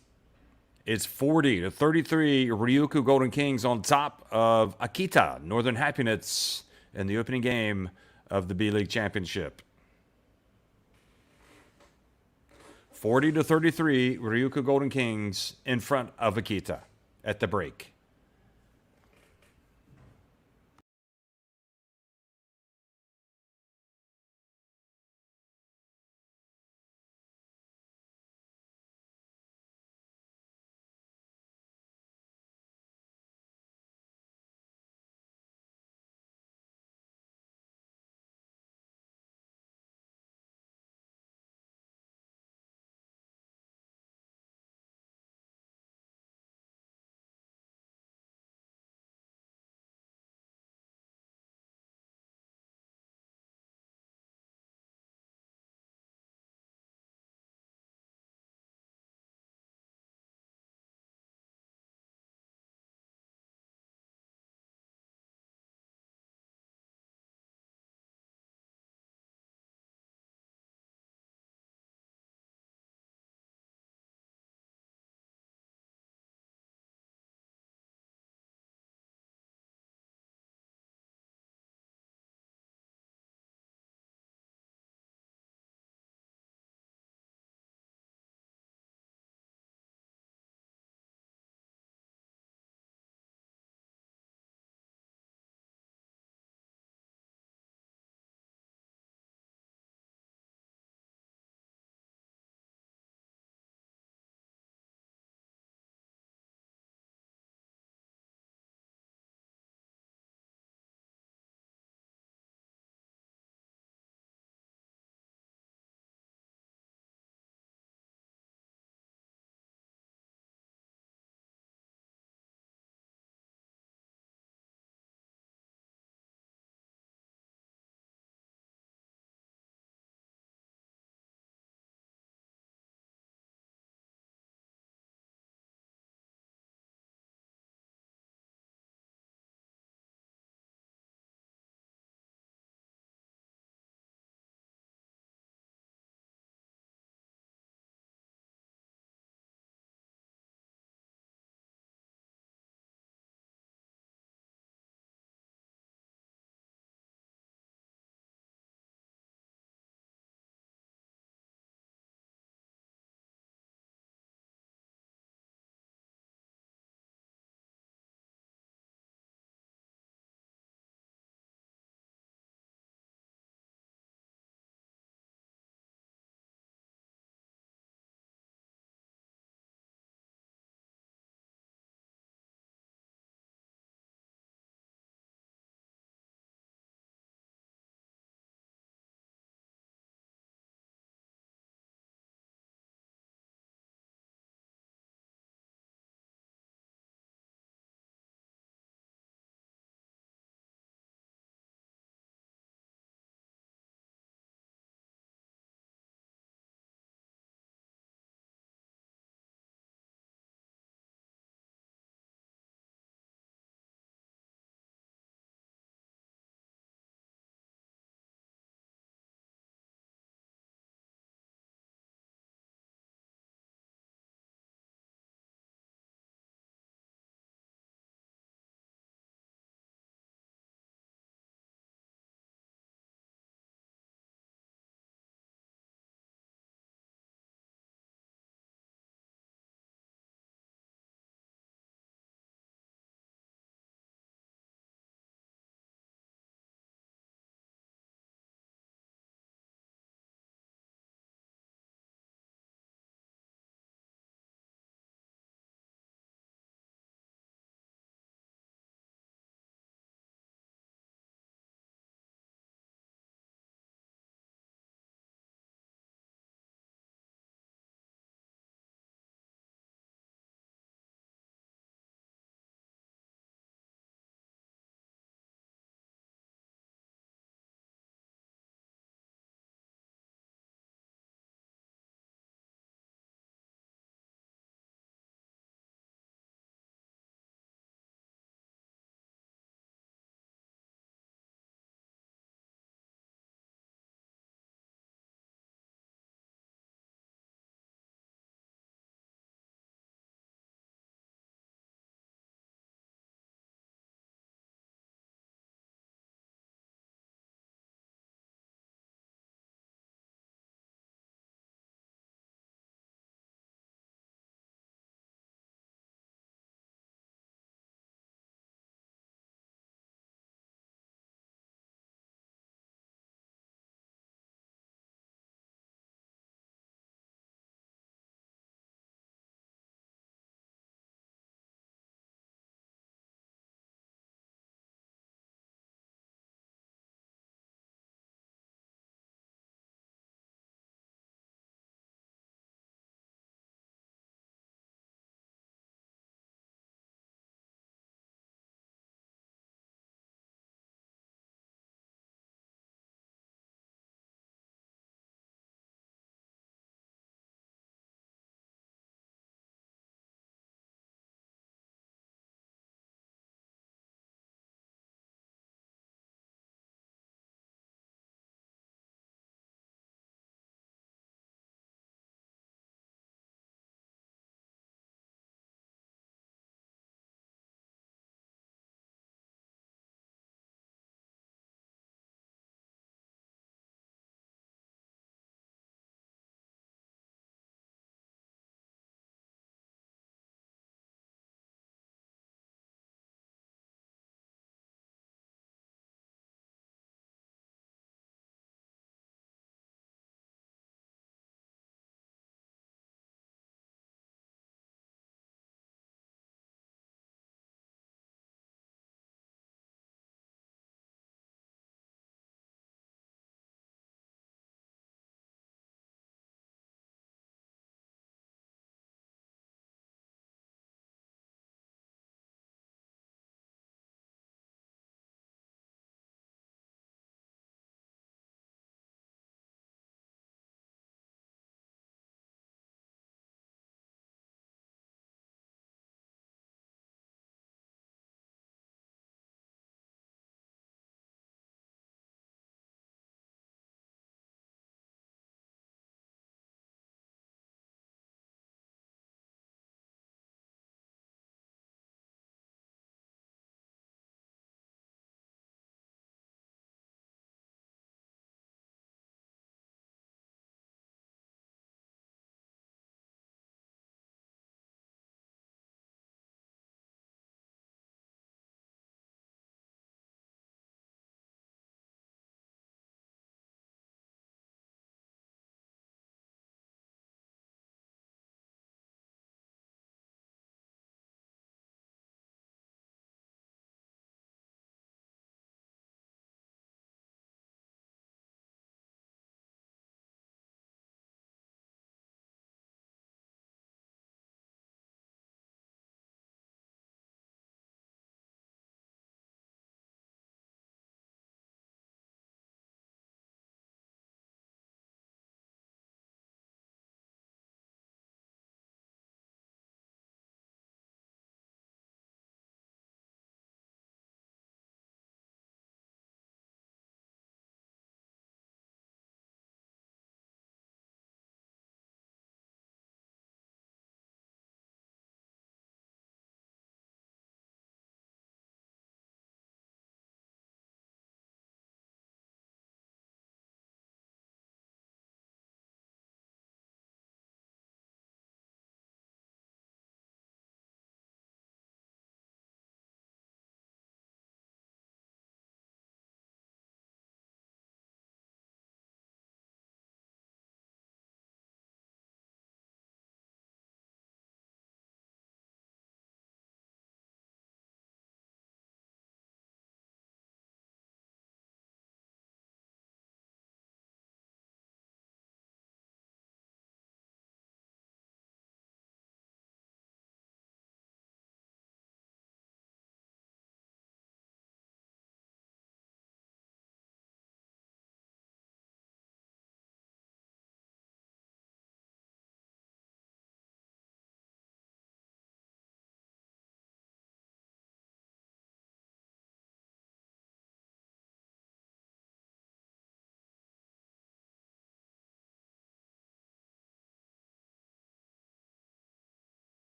It's 40-33. Ryukyu Golden Kings on top of Akita Northern Happinets in the opening game of the B-League Championship. 40-33, Ryukyu Golden Kings in front of Akita at the break.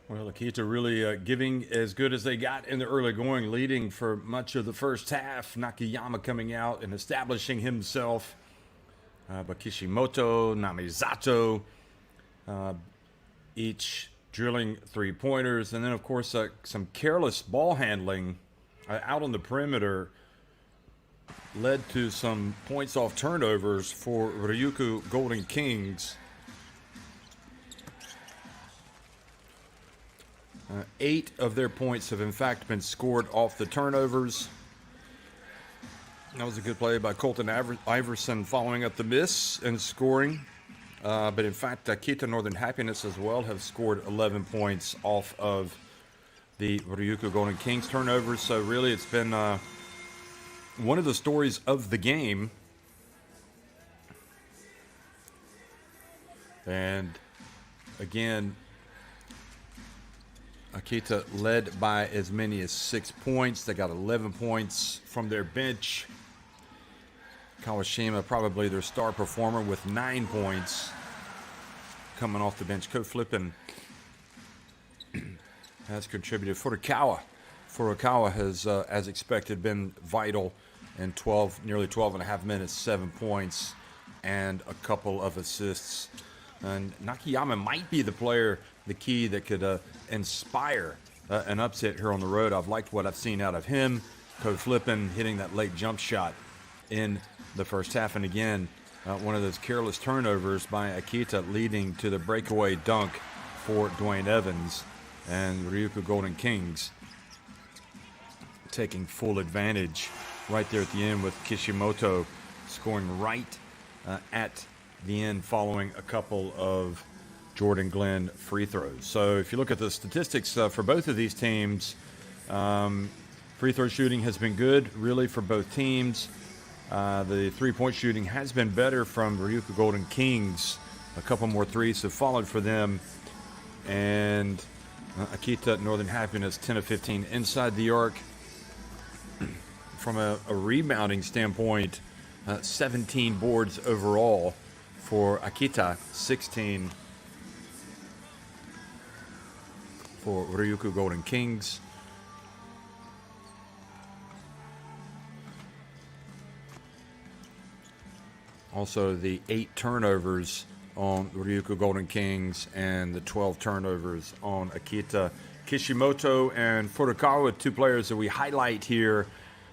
Well, Akita really giving as good as they got in the early going, leading for much of the first half. Nakayama coming out and establishing himself. But Kishimoto, Namizato, each drilling three-pointers. And then, of course, some careless ball handling out on the perimeter led to some points off turnovers for Ryukyu Golden Kings. 8 of their points have in fact been scored off the turnovers. That was a good play by Colton Iverson following up the miss and scoring. But in fact, Akita Northern Happinets as well have scored 11 points off of the Ryukyu Golden Kings turnovers. So really it's been one of the stories of the game. And again, Akita led by as many as 6 points. They got 11 points from their bench. Kawashima, probably their star performer, with 9 points coming off the bench. Ko-Flippin has contributed. Furukawa has, as expected, been vital in nearly 12 and a half minutes, 7 points, and a couple of assists. And Nakayama might be the player, the key that could inspire an upset here on the road. I've liked what I've seen out of him. Ko-Flippin hitting that late jump shot in the first half. And again, one of those careless turnovers by Akita leading to the breakaway dunk for Dwayne Evans. And Ryukyu Golden Kings taking full advantage right there at the end with Kishimoto scoring right at the end following a couple of Jordan Glenn free throws. So if you look at the statistics for both of these teams, free throw shooting has been good really for both teams. The three-point shooting has been better from Ryukyu Golden Kings. A couple more threes have followed for them. And Akita Northern Happinets 10 of 15 inside the arc. From a rebounding standpoint, 17 boards overall for Akita, 16 for Ryukyu Golden Kings. Also, the 8 turnovers on Ryukyu Golden Kings and the 12 turnovers on Akita. Kishimoto and Furukawa, 2 players that we highlight here.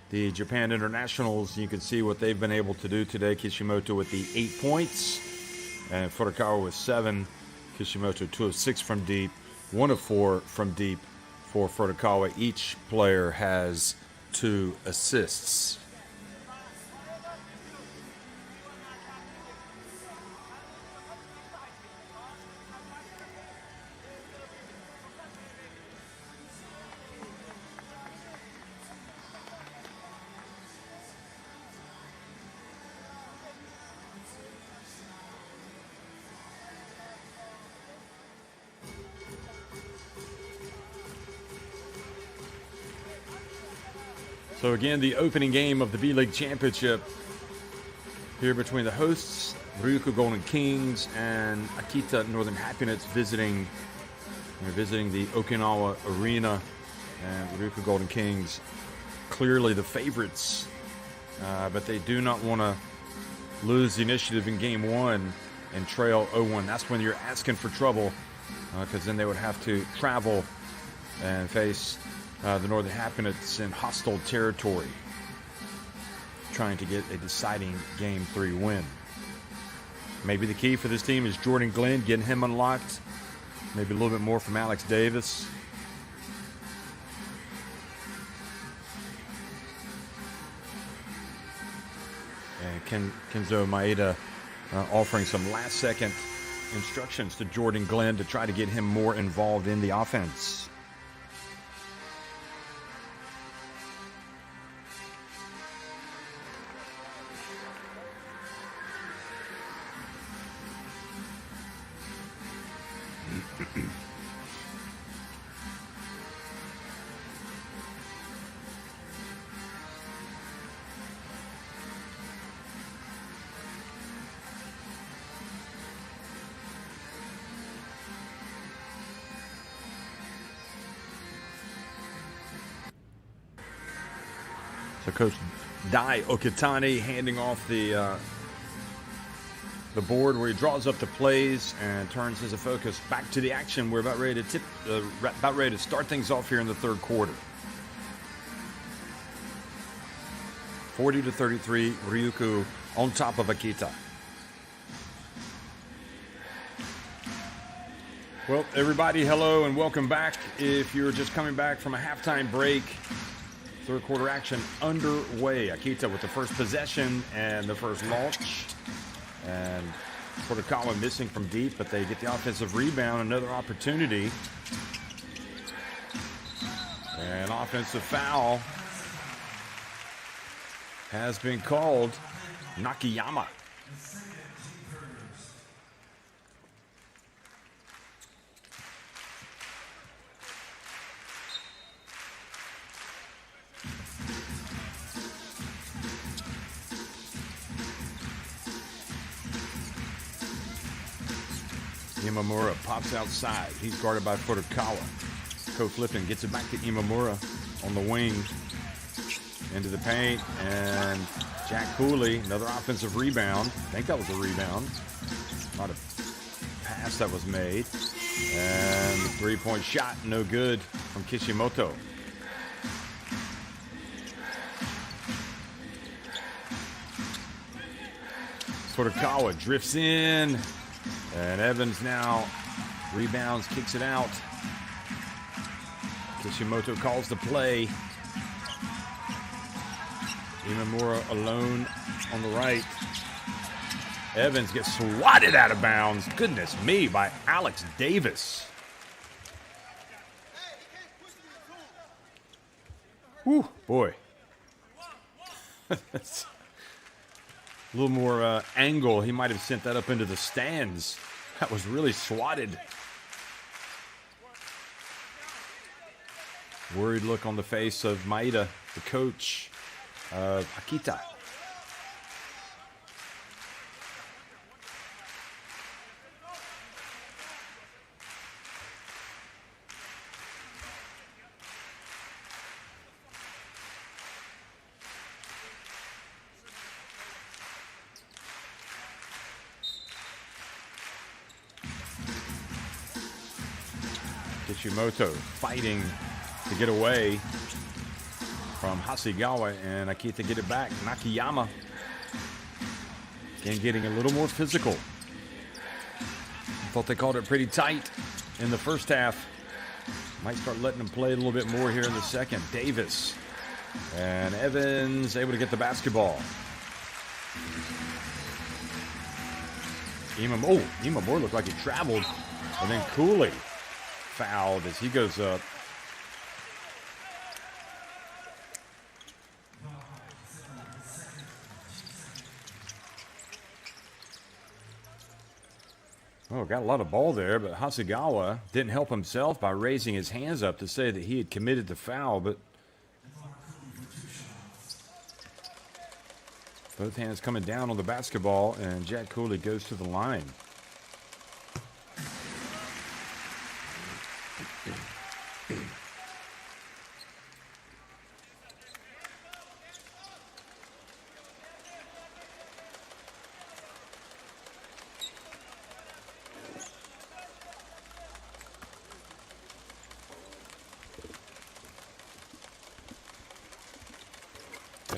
The Japan Internationals, you can see what they've been able to do today. Kishimoto with the 8 points and Furukawa with 7. Kishimoto 2 of 6 from deep, 1 of 4 from deep for Furukawa. Each player has 2 assists. So again, the opening game of the B-League Championship here between the hosts, Ryukyu Golden Kings, and Akita Northern Happinets visiting the Okinawa Arena. And Ryukyu Golden Kings clearly the favorites, but they do not want to lose the initiative in Game 1 and trail 0-1. That's when you're asking for trouble, because then they would have to travel and face the Northern Happinets in hostile territory, trying to get a deciding Game 3 win. Maybe the key for this team is Jordan Glenn, getting him unlocked. Maybe a little bit more from Alex Davis. And Kenzo Maeda offering some last-second instructions to Jordan Glenn to try to get him more involved in the offense. So Coach Dai Okitani handing off the board where he draws up the plays and turns his focus back to the action. We're about ready to start things off here in the third quarter. 40-33, Ryukyu on top of Akita. Well, everybody, hello and welcome back. If you're just coming back from a halftime break, third quarter action underway. Akita with the first possession and the first launch. And Furukawa missing from deep, but they get the offensive rebound. Another opportunity. And offensive foul has been called. Nakayama. Imamura pops outside. He's guarded by Furukawa. Coach Lipton gets it back to Imamura on the wing. Into the paint, and Jack Cooley, another offensive rebound. I think that was a rebound. Not a pass that was made. And the three-point shot, no good from Kishimoto. Furukawa drifts in, and Evans now rebounds, kicks it out. Kishimoto calls the play. Imamura alone on the right. Evans gets swatted out of bounds. Goodness me, by Alex Davis. Whew, boy. A little more angle. He might have sent that up into the stands. That was really swatted. Worried look on the face of Maeda, the coach of Akita. Kishimoto fighting to get away from Hasegawa, and Akita get it back. Nakayama again getting a little more physical. I thought they called it pretty tight in the first half. Might start letting them play a little bit more here in the second. Davis and Evans able to get the basketball. Imamura looked like he traveled, and then Cooley fouled as he goes up. Oh, got a lot of ball there, but Hasegawa didn't help himself by raising his hands up to say that he had committed the foul, but both hands coming down on the basketball, and Jack Cooley goes to the line.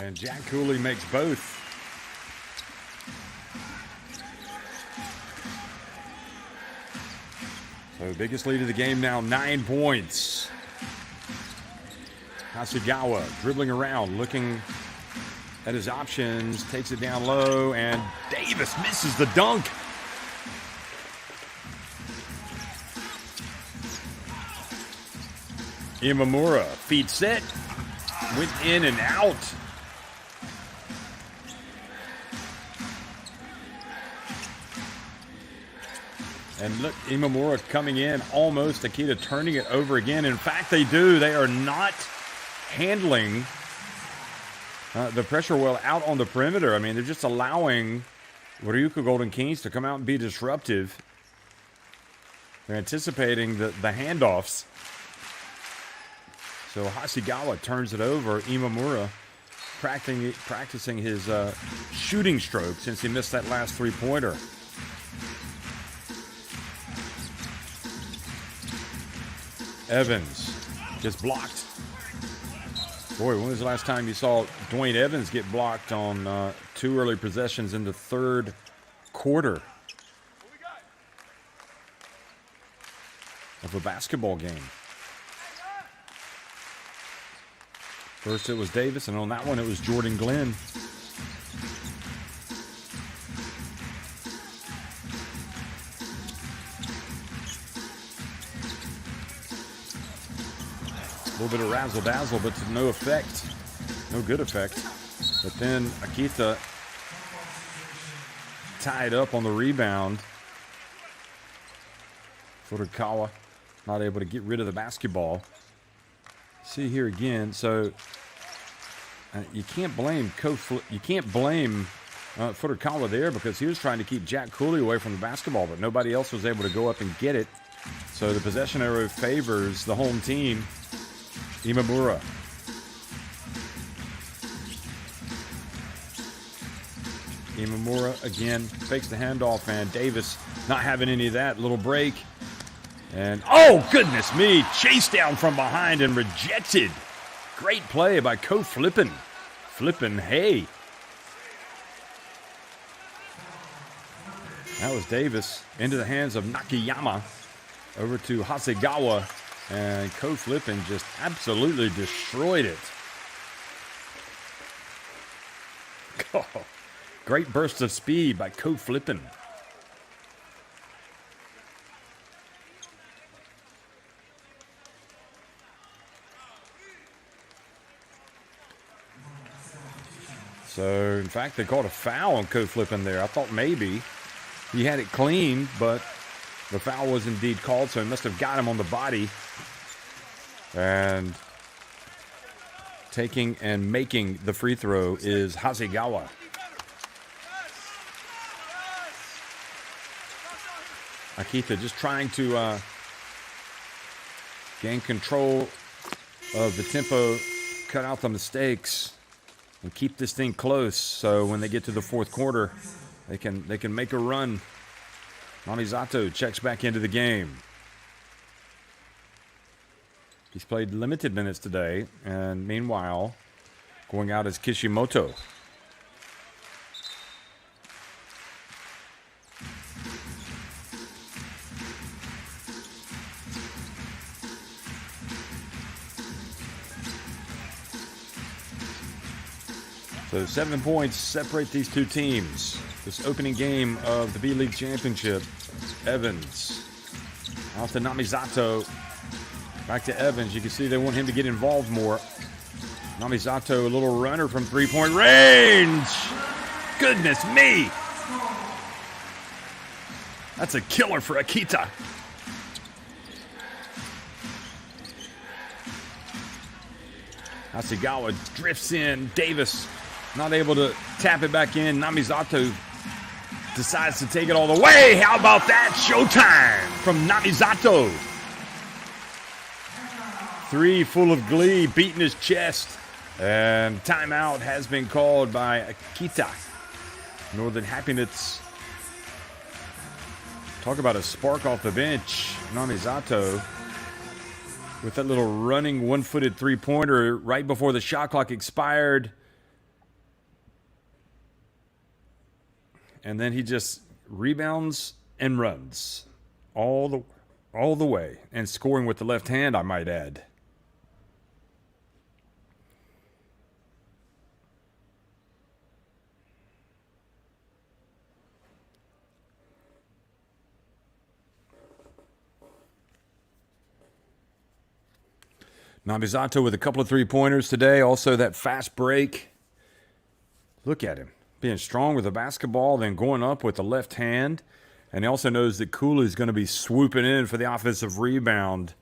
And Jack Cooley makes both. So biggest lead of the game now, 9 points. Hasegawa dribbling around, looking at his options, takes it down low, and Davis misses the dunk. Imamura, feet set, went in and out. And look, Imamura coming in, almost Akita turning it over again. In fact, they do. They are not handling the pressure well out on the perimeter. I mean, they're just allowing Ryukyu Golden Kings to come out and be disruptive. They're anticipating the handoffs. So Hasegawa turns it over. Imamura practicing his shooting stroke since he missed that last three-pointer. Evans gets blocked. Boy, when was the last time you saw Dwayne Evans get blocked on 2 early possessions in the third quarter of a basketball game? First it was Davis, and on that one it was Jordan Glenn. A little bit of razzle-dazzle, but to no effect. No good effect. But then Akita tied up on the rebound. Furukawa not able to get rid of the basketball. See here again. So you can't blame Furukawa there, because he was trying to keep Jack Cooley away from the basketball, but nobody else was able to go up and get it. So the possession arrow favors the home team. Imamura. Imamura again fakes the handoff, and Davis not having any of that. Little break. And, oh, goodness me, chased down from behind and rejected. Great play by Flippin. Hey. That was Davis into the hands of Nakayama. Over to Hasegawa. And Flippin just absolutely destroyed it. Oh, great burst of speed by Flippin. So, in fact, they called a foul on Flippin there. I thought maybe he had it clean, but the foul was indeed called, so he must have got him on the body. And taking and making the free throw is Hasegawa. Akita just trying to gain control of the tempo, cut out the mistakes, and keep this thing close. So when they get to the fourth quarter, they can make a run. Namizato checks back into the game. He's played limited minutes today, and meanwhile, going out is Kishimoto. So 7 points separate these two teams. This opening game of the B-League Championship. Evans out to Namizato. Back to Evans. You can see they want him to get involved more. Namizato, a little runner from three-point range. Goodness me. That's a killer for Akita. Hasegawa drifts in. Davis not able to tap it back in. Namizato decides to take it all the way. How about that? Showtime from Namizato. Three full of glee, beating his chest. And timeout has been called by Akita Northern Happinets. Talk about a spark off the bench. Namizato with that little running one-footed three-pointer right before the shot clock expired. And then he just rebounds and runs all the way. And scoring with the left hand, I might add. Namizato with a couple of three-pointers today. Also that fast break. Look at him. Being strong with the basketball, then going up with the left hand. And he also knows that Cooley's going to be swooping in for the offensive rebound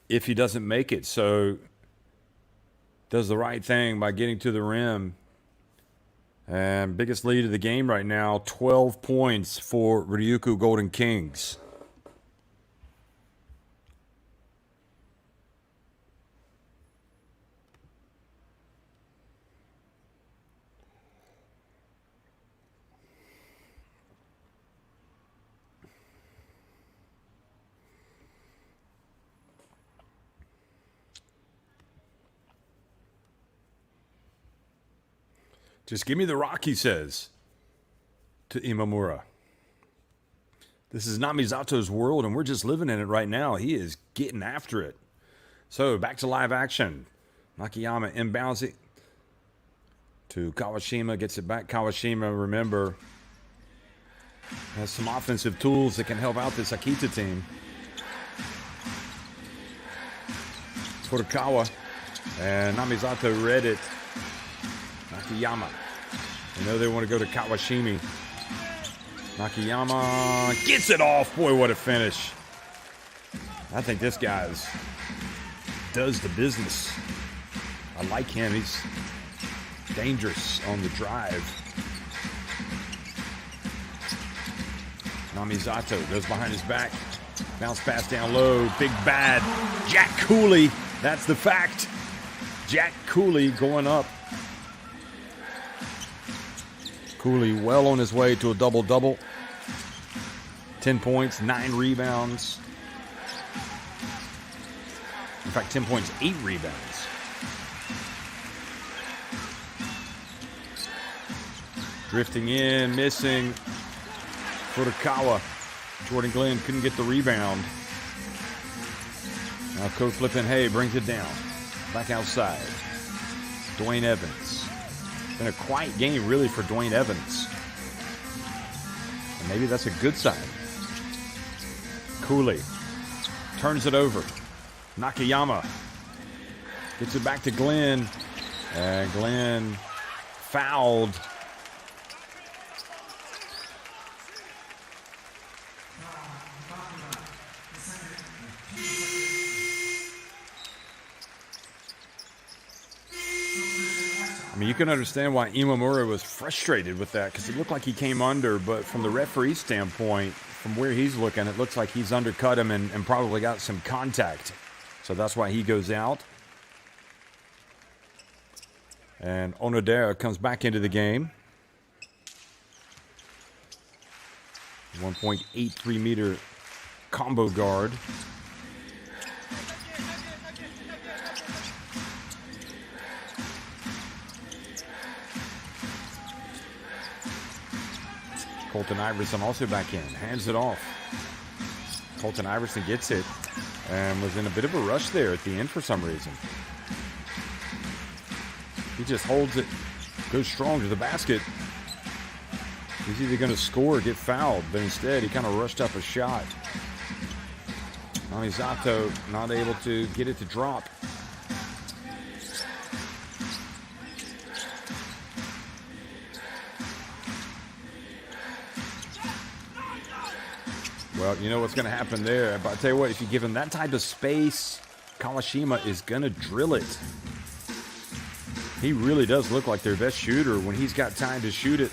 if he doesn't make it. So does the right thing by getting to the rim. And biggest lead of the game right now, 12 points for Ryukyu Golden Kings. Just give me the rock, he says to Imamura. This is not Misato's world, and we're just living in it right now. He is getting after it. So, back to live action. Nakayama inbounds it to Kawashima, gets it back. Kawashima, remember, has some offensive tools that can help out this Akita team. Furukawa, and Namizato read it. Nakayama. You know they want to go to Kawashimi. Nakayama gets it off. Boy, what a finish. I think this guy's does the business. I like him. He's dangerous on the drive. Namizato goes behind his back. Bounce pass down low. Big bad. Jack Cooley. That's the fact. Jack Cooley going up. Cooley well on his way to a double-double. 10 points, 9 rebounds. In fact, 10 points, 8 rebounds. Drifting in, missing. Furukawa. Jordan Glenn couldn't get the rebound. Now Coach Flippin' Hay brings it down. Back outside. Dwayne Evans. Been a quiet game, really, for Dwayne Evans. And maybe that's a good sign. Cooley turns it over. Nakayama gets it back to Glenn. And Glenn fouled. I mean, you can understand why Imamura was frustrated with that, because it looked like he came under, but from the referee standpoint, from where he's looking, it looks like he's undercut him and probably got some contact. So that's why he goes out. And Onodera comes back into the game. 1.83 meter combo guard. Colton Iverson also back in, hands it off. Colton Iverson gets it and was in a bit of a rush there at the end for some reason. He just holds it, goes strong to the basket. He's either going to score or get fouled, but instead he kind of rushed up a shot. Namizato not able to get it to drop. Well, you know what's going to happen there. But I tell you what, if you give him that type of space, Kawashima is going to drill it. He really does look like their best shooter when he's got time to shoot it.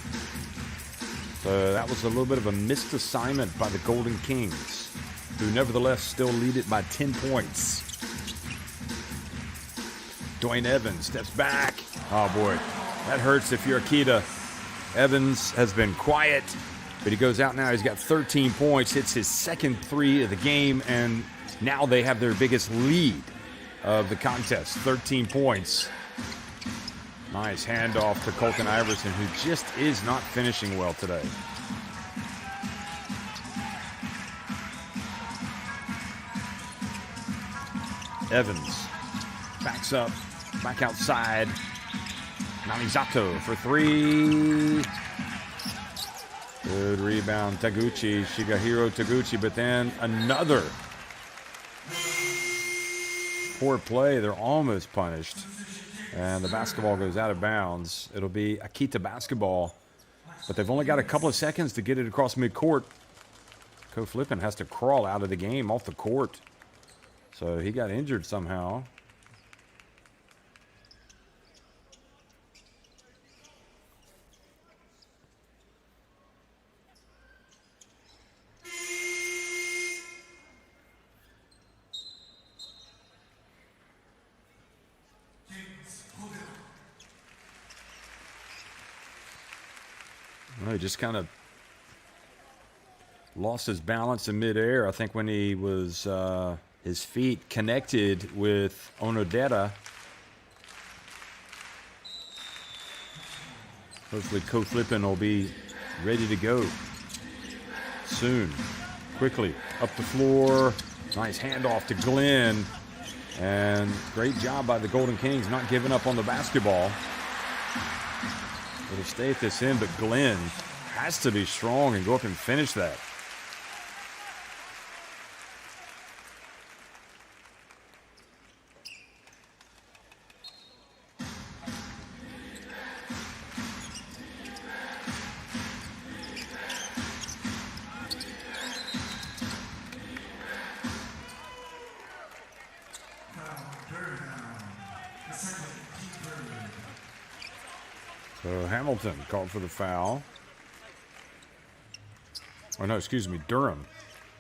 So that was a little bit of a missed assignment by the Golden Kings, who nevertheless still lead it by 10 points. Dwayne Evans steps back. Oh, boy. That hurts if you're Akita. Evans has been quiet. But he goes out now. He's got 13 points, hits his second 3 of the game, and now they have their biggest lead of the contest, 13 points. Nice handoff to Colton Iverson, who just is not finishing well today. Evans backs up, back outside. Namizato for 3. Good rebound, Taguchi, Shigehiro Taguchi, but then another poor play. They're almost punished. And the basketball goes out of bounds. It'll be Akita basketball, but they've only got a couple of seconds to get it across midcourt. Ko Flippin has to crawl out of the game off the court. So he got injured somehow. Well, he just kind of lost his balance in midair. I think when he was his feet connected with Onodera. Hopefully Ko-Flippin will be ready to go soon. Quickly up the floor. Nice handoff to Glenn. And great job by the Golden Kings not giving up on the basketball. It'll stay at this end, but Glenn has to be strong and go up and finish that. So Hamilton called for the foul. Oh, no, excuse me, Durham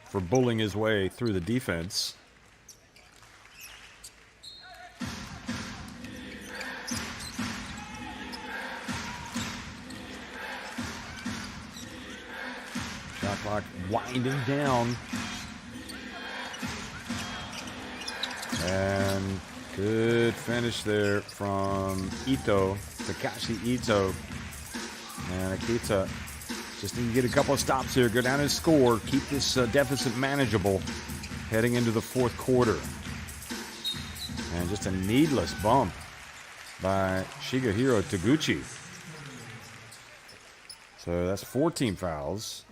for bullying his way through the defense. Shot clock winding down. And good finish there from Ito. Takashi Ito. And Akita just need to get a couple of stops here, go down and score, keep this deficit manageable heading into the fourth quarter. And just a needless bump by Shigehiro Taguchi. So that's 14 fouls.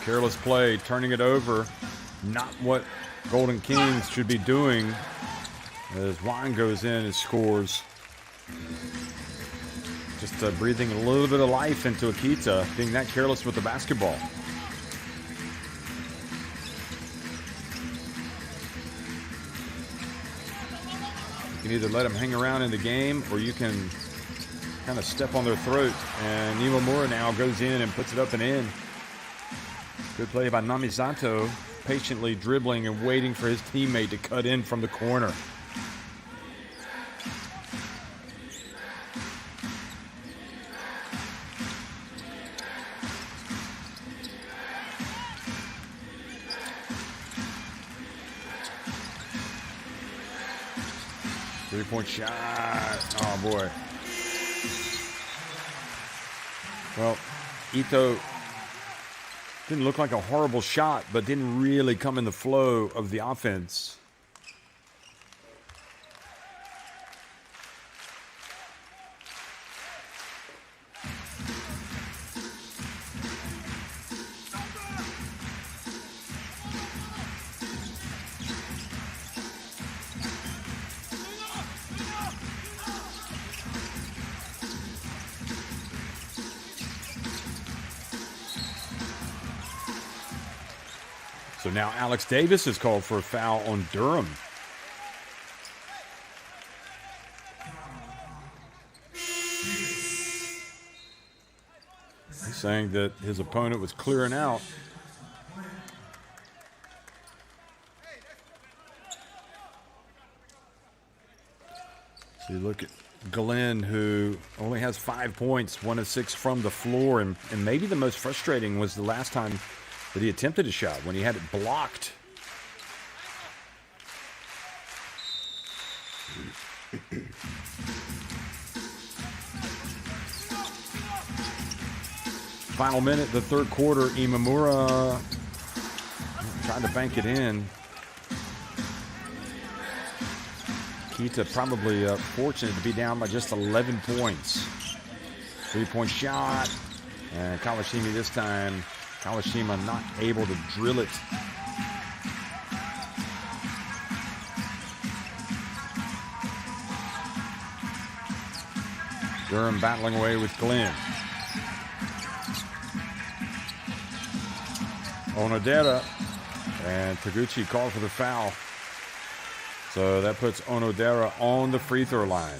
Careless play, turning it over. Not what Golden Kings should be doing as Juan goes in and scores. Just breathing a little bit of life into Akita, being that careless with the basketball. You can either let them hang around in the game, or you can kind of step on their throat. And Imamura now goes in and puts it up and in. Good play by Namisato, patiently dribbling and waiting for his teammate to cut in from the corner. Three-point shot. Oh, boy. Well, Ito didn't look like a horrible shot, but didn't really come in the flow of the offense. So now Alex Davis is called for a foul on Durham. He's saying that his opponent was clearing out. So you look at Glenn, who only has 5 points, 1 of 6 from the floor, and maybe the most frustrating was the last time that he attempted a shot when he had it blocked. Final minute, the third quarter. Imamura tried to bank it in. Kita probably fortunate to be down by just 11 points. Three-point shot. And Kawashima this time. Kawashima not able to drill it. Durham battling away with Glenn. Onodera. And Taguchi called for the foul. So that puts Onodera on the free throw line.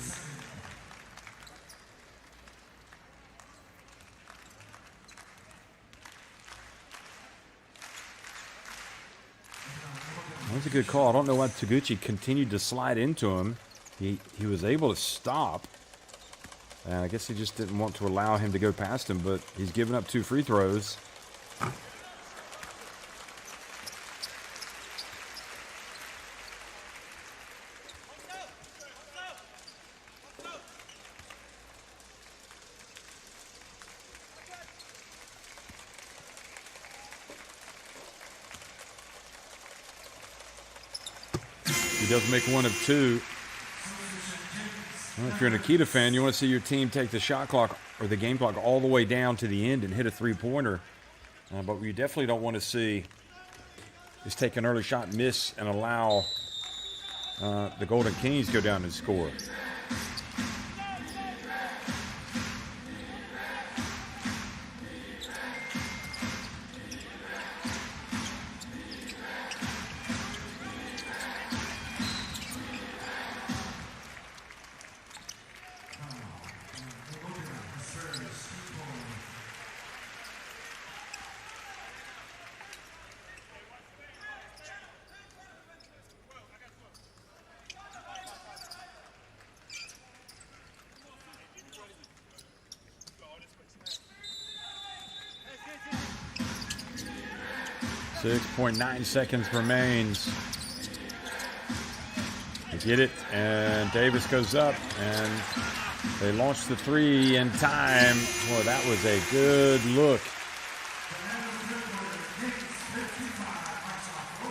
was a good call. I don't know why Taguchi continued to slide into him. He was able to stop. I guess he just didn't want to allow him to go past him, but he's given up 2 free throws. He does make 1 of 2. Well, if you're an Akita fan, you want to see your team take the shot clock or the game clock all the way down to the end and hit a 3-pointer. But what you definitely don't want to see is take an early shot, miss, and allow the Golden Kings go down and score. .9 seconds remains. They get it, and Davis goes up, and they launch the 3 in time. Boy, that was a good look.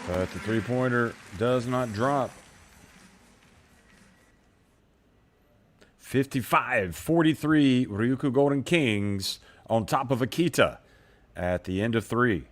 But the 3-pointer does not drop. 55-43, Ryukyu Golden Kings on top of Akita at the end of 3.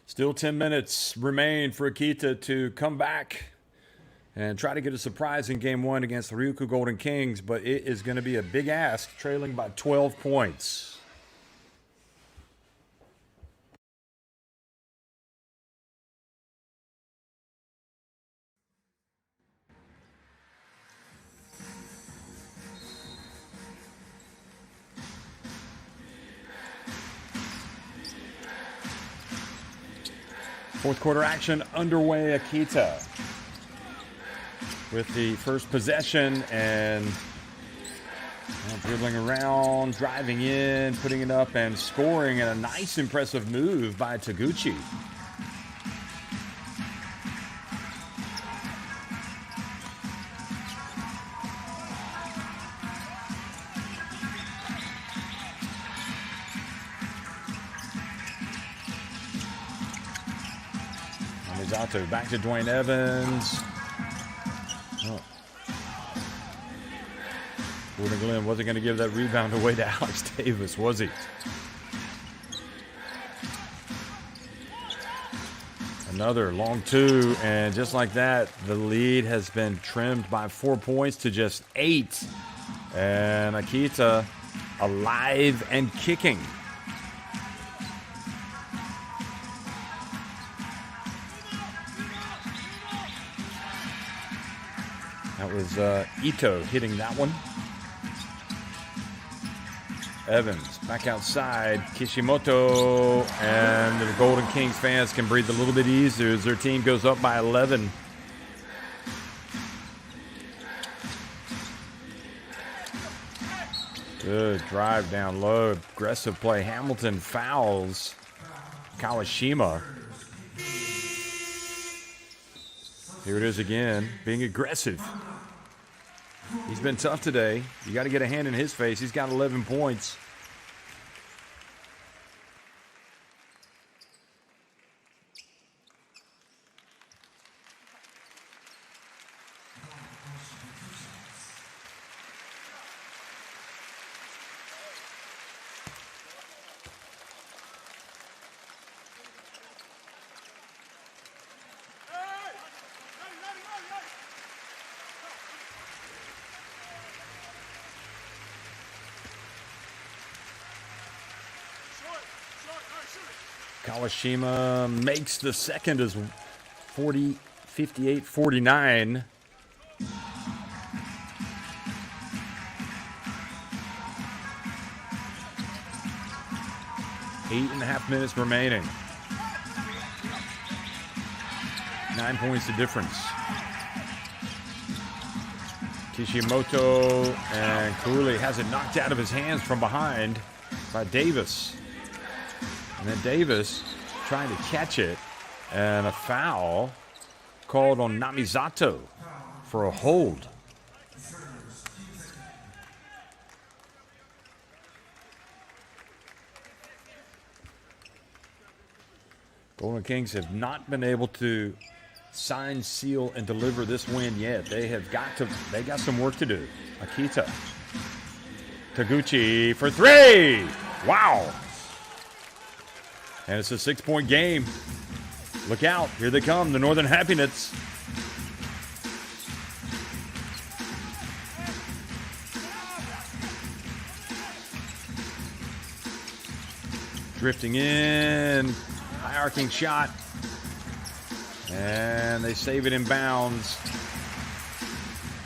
Still 10 minutes remain for Akita to come back and try to get a surprise in Game 1 against the Ryukyu Golden Kings, but it is going to be a big ask, trailing by 12 points. Fourth quarter action underway. Akita with the first possession and dribbling around, driving in, putting it up and scoring, and a nice impressive move by Taguchi. Back to Dwayne Evans. Oh. Gordon Glenn wasn't going to give that rebound away to Alex Davis, was he? Another long two, and just like that, the lead has been trimmed by 4 points to just 8. And Akita alive and kicking. That was Ito hitting that one. Evans back outside. Kishimoto, and the Golden Kings fans can breathe a little bit easier as their team goes up by 11. Good drive down low. Aggressive play. Hamilton fouls Kawashima. Here it is again, being aggressive. He's been tough today. You got to get a hand in his face. He's got 11 points. Kawashima makes the second as 58-49. Eight and a half minutes remaining. 9 points the difference. Kishimoto, and Cooley has it knocked out of his hands from behind by Davis. And then Davis trying to catch it, and a foul called on Namizato for a hold. Golden Kings have not been able to sign, seal, and deliver this win yet. They got some work to do. Akita. Taguchi for three. Wow. And it's a 6-point game. Look out. Here they come, the Northern Happinets. Drifting in. High arcing shot. And they save it in bounds.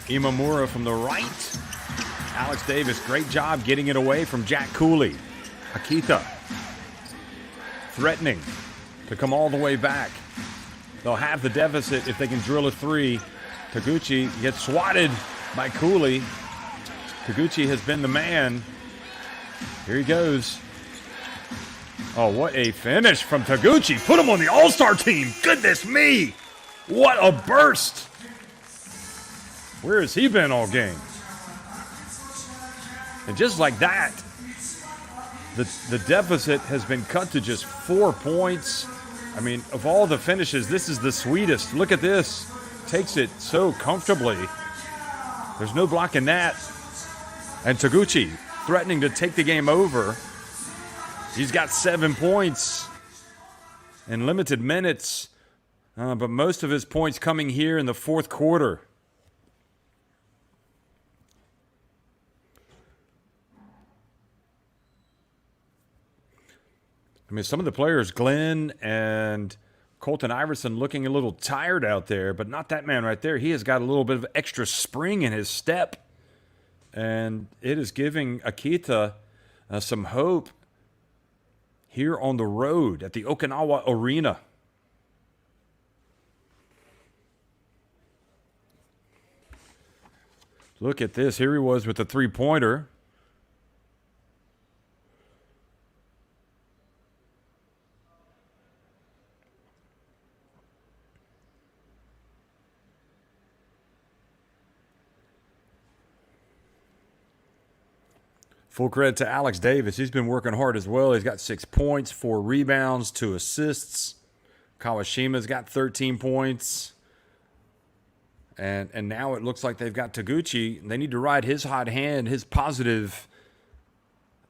Imamura from the right. Alex Davis, great job getting it away from Jack Cooley. Akita threatening to come all the way back. They'll have the deficit if they can drill a three. Taguchi gets swatted by Cooley. Taguchi has been the man. Here he goes. Oh, what a finish from Taguchi. Put him on the All-Star team. Goodness me. What a burst. Where has he been all game? And just like that, the deficit has been cut to just 4 points. I mean, of all the finishes, this is the sweetest. Look at this. Takes it so comfortably. There's no blocking that. And Taguchi threatening to take the game over. He's got 7 points in limited minutes, but most of his points coming here in the fourth quarter. I mean, some of the players, Glenn and Colton Iverson, looking a little tired out there, but not that man right there. He has got a little bit of extra spring in his step, and it is giving Akita some hope here on the road at the Okinawa Arena. Look at this. Here he was with the three-pointer. Full credit to Alex Davis. He's been working hard as well. He's got 6 points, 4 rebounds, 2 assists. Kawashima's got 13 points. And now it looks like they've got Taguchi. They need to ride his hot hand, his positive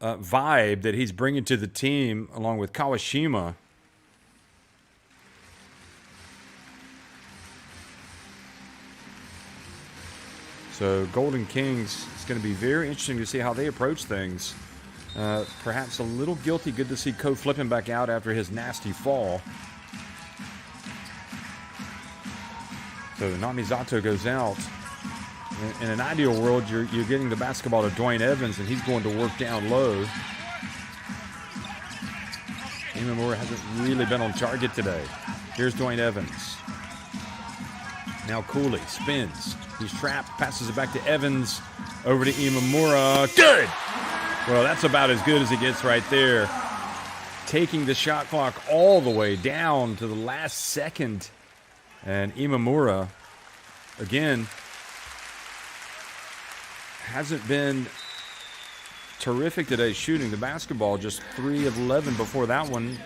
vibe that he's bringing to the team along with Kawashima. So Golden Kings, it's going to be very interesting to see how they approach things. Perhaps a little guilty. Good to see Ko flipping back out after his nasty fall. So Namizato goes out. In an ideal world, you're getting the basketball to Dwayne Evans, and he's going to work down low. Imamura hasn't really been on target today. Here's Dwayne Evans. Now Cooley spins. He's trapped, passes it back to Evans. Over to Imamura. Good! Well, that's about as good as it gets right there. Taking the shot clock all the way down to the last second. And Imamura, again, hasn't been terrific today shooting the basketball. Just 3 of 11 before that one.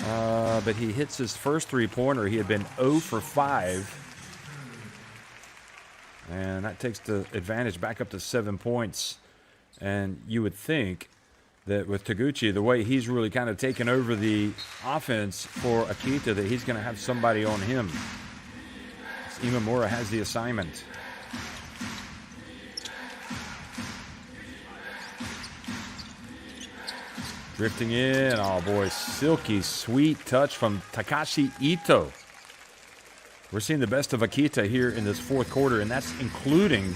But he hits his first three-pointer. He had been 0 for 5. And that takes the advantage back up to 7 points. And you would think that with Taguchi, the way he's really kind of taken over the offense for Akita, that he's going to have somebody on him. Imamura has the assignment. Drifting in. Oh, boy. Silky, sweet touch from Takashi Ito. We're seeing the best of Akita here in this fourth quarter, and that's including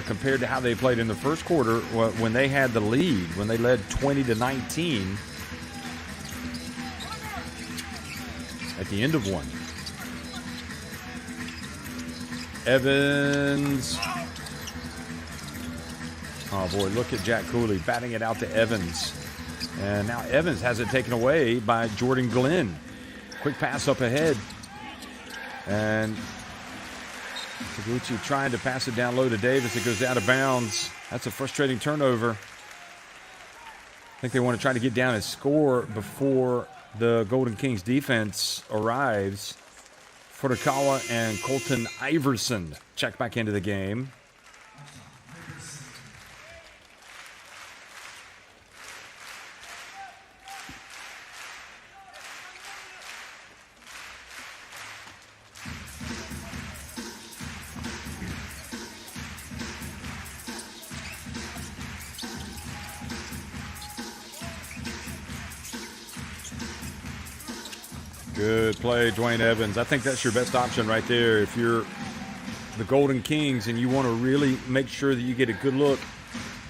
compared to how they played in the first quarter when they had the lead, when they led 20-19 at the end of one. Evans. Oh, boy, look at Jack Cooley batting it out to Evans. And now Evans has it taken away by Jordan Glenn. Quick pass up ahead. And Taguchi trying to pass it down low to Davis. It goes out of bounds. That's a frustrating turnover. I think they want to try to get down and score before the Golden Kings defense arrives. Furukawa and Colton Iverson check back into the game. Good play, Dwayne Evans. I think that's your best option right there. If you're the Golden Kings and you want to really make sure that you get a good look,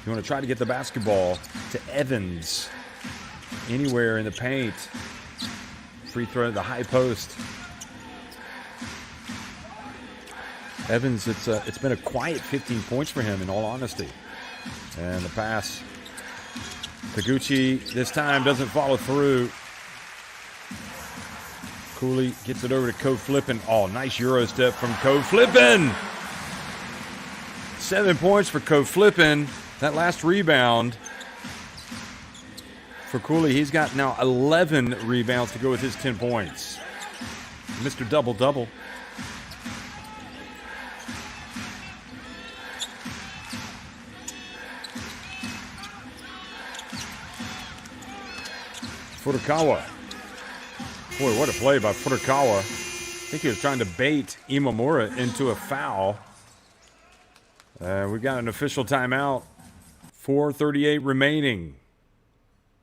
you want to try to get the basketball to Evans anywhere in the paint. Free throw at the high post. Evans, it's been a quiet 15 points for him, in all honesty. And the pass. Taguchi this time doesn't follow through. Cooley gets it over to Ko Flippin. Oh, nice Euro step from Ko Flippin. 7 points for Ko Flippin. That last rebound for Cooley, he's got now 11 rebounds to go with his 10 points. Mr. Double-Double. Furukawa. Boy, what a play by Furukawa. I think he was trying to bait Imamura into a foul. We've got an official timeout. 4:38 remaining.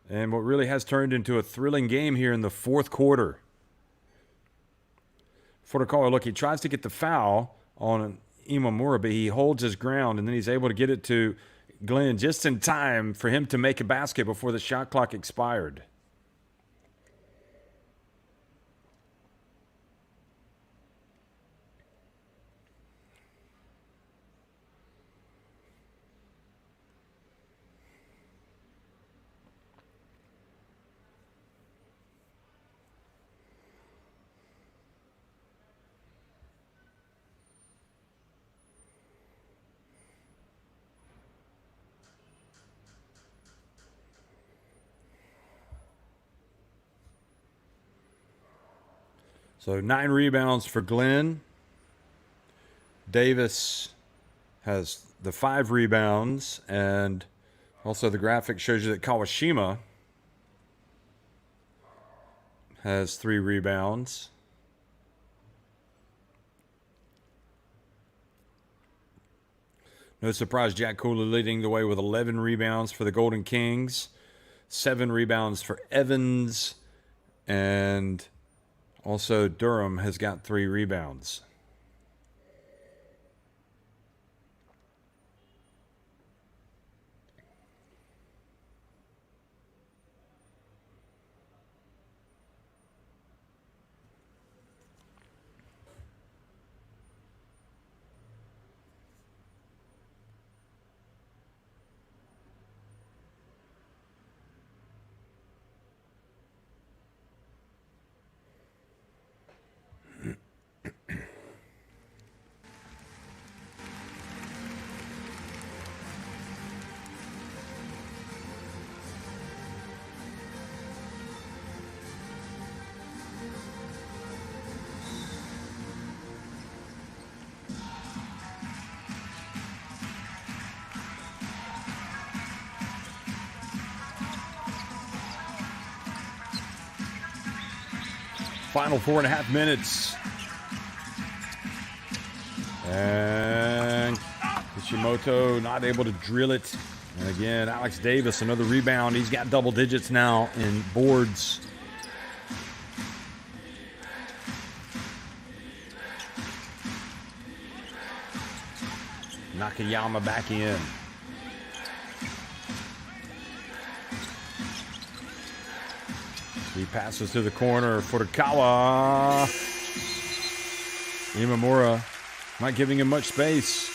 And what really has turned into a thrilling game here in the fourth quarter. Furukawa, look, he tries to get the foul on Imamura, but he holds his ground, and then he's able to get it to Glenn just in time for him to make a basket before the shot clock expired. So 9 rebounds for Glenn. Davis has the 5 rebounds, and also the graphic shows you that Kawashima has 3 rebounds. No surprise, Jack Cooley leading the way with 11 rebounds for the Golden Kings, 7 rebounds for Evans, and also Durham has got 3 rebounds. Final 4.5 minutes. And Kishimoto not able to drill it. And again, Alex Davis, another rebound. He's got double digits now in boards. Nakayama back in. He passes to the corner. Furukawa. Imamura not giving him much space.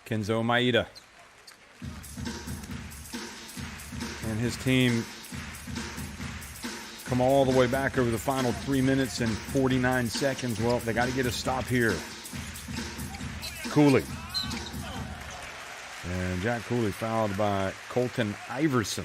Kenzo Maeda and his team come all the way back over the final 3 minutes and 49 seconds. Well, they got to get a stop here. Cooley. And Jack Cooley fouled by Colton Iverson.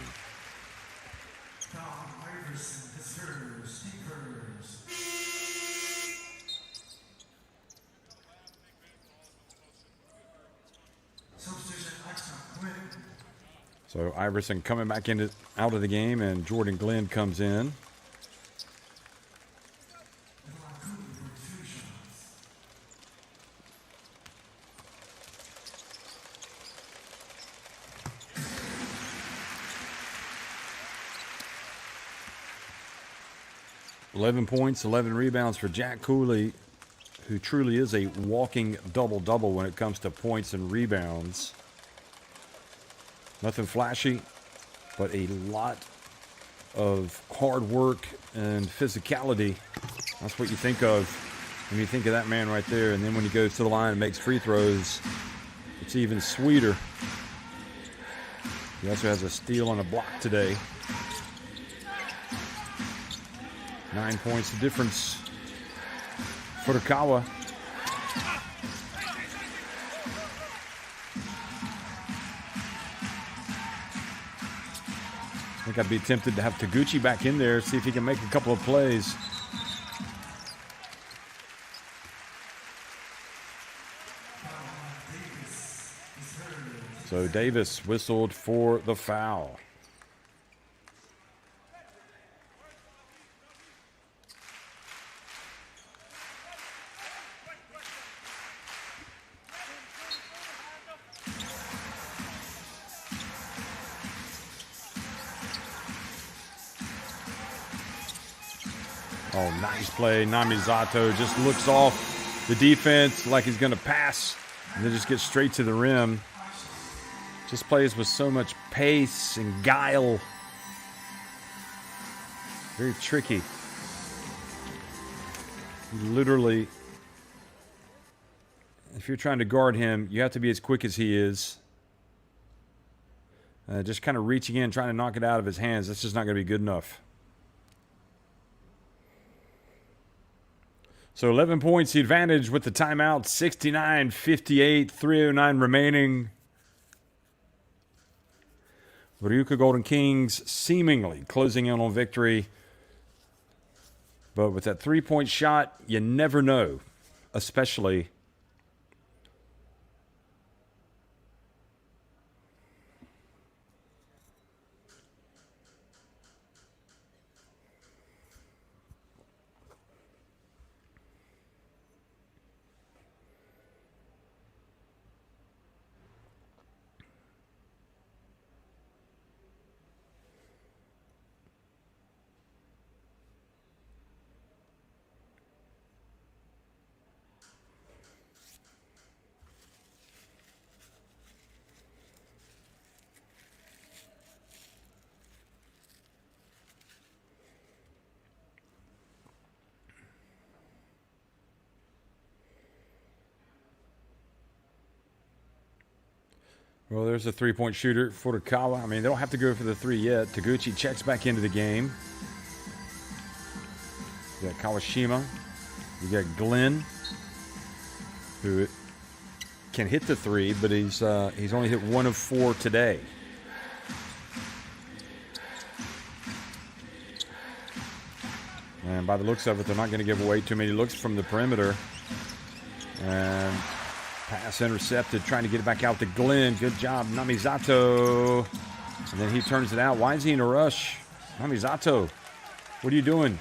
So Iverson coming back out of the game, and Jordan Glenn comes in. $11 points, 11 rebounds for Jack Cooley, who truly is a walking double-double when it comes to points and rebounds. Nothing flashy, but a lot of hard work and physicality. That's what you think of when you think of that man right there. And then when he goes to the line and makes free throws, it's even sweeter. He also has a steal and a block today. 9 points the difference. Furukawa. I think I'd be tempted to have Taguchi back in there, see if he can make a couple of plays. So Davis whistled for the foul. Oh, nice play. Namizato just looks off the defense like he's going to pass and then just gets straight to the rim. Just plays with so much pace and guile. Very tricky. Literally, if you're trying to guard him, you have to be as quick as he is. Just kind of reaching in, trying to knock it out of his hands. That's just not going to be good enough. So 11 points, the advantage with the timeout, 69-58, 3:09 remaining. Ryukyu Golden Kings seemingly closing in on victory. But with that three-point shot, you never know, especially Well, there's a three-point shooter, Furukawa. I mean, they don't have to go for the three yet. Taguchi checks back into the game. You got Kawashima. You got Glenn, who can hit the three, but he's only hit 1 of 4 today. And by the looks of it, they're not going to give away too many looks from the perimeter. And pass intercepted, trying to get it back out to Glenn. Good job, Namizato. And then he turns it out. Why is he in a rush? Namizato, what are you doing?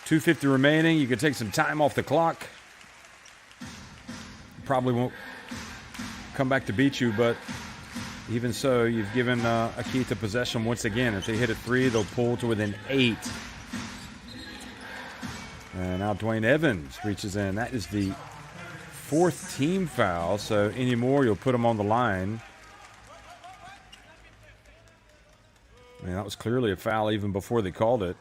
2:50 remaining. You can take some time off the clock. Probably won't come back to beat you, but even so, you've given Akita possession once again. If they hit a three, they'll pull to within 8. And now Dwayne Evans reaches in. That is the 4th team foul, so any more, you'll put them on the line. I mean, that was clearly a foul even before they called it.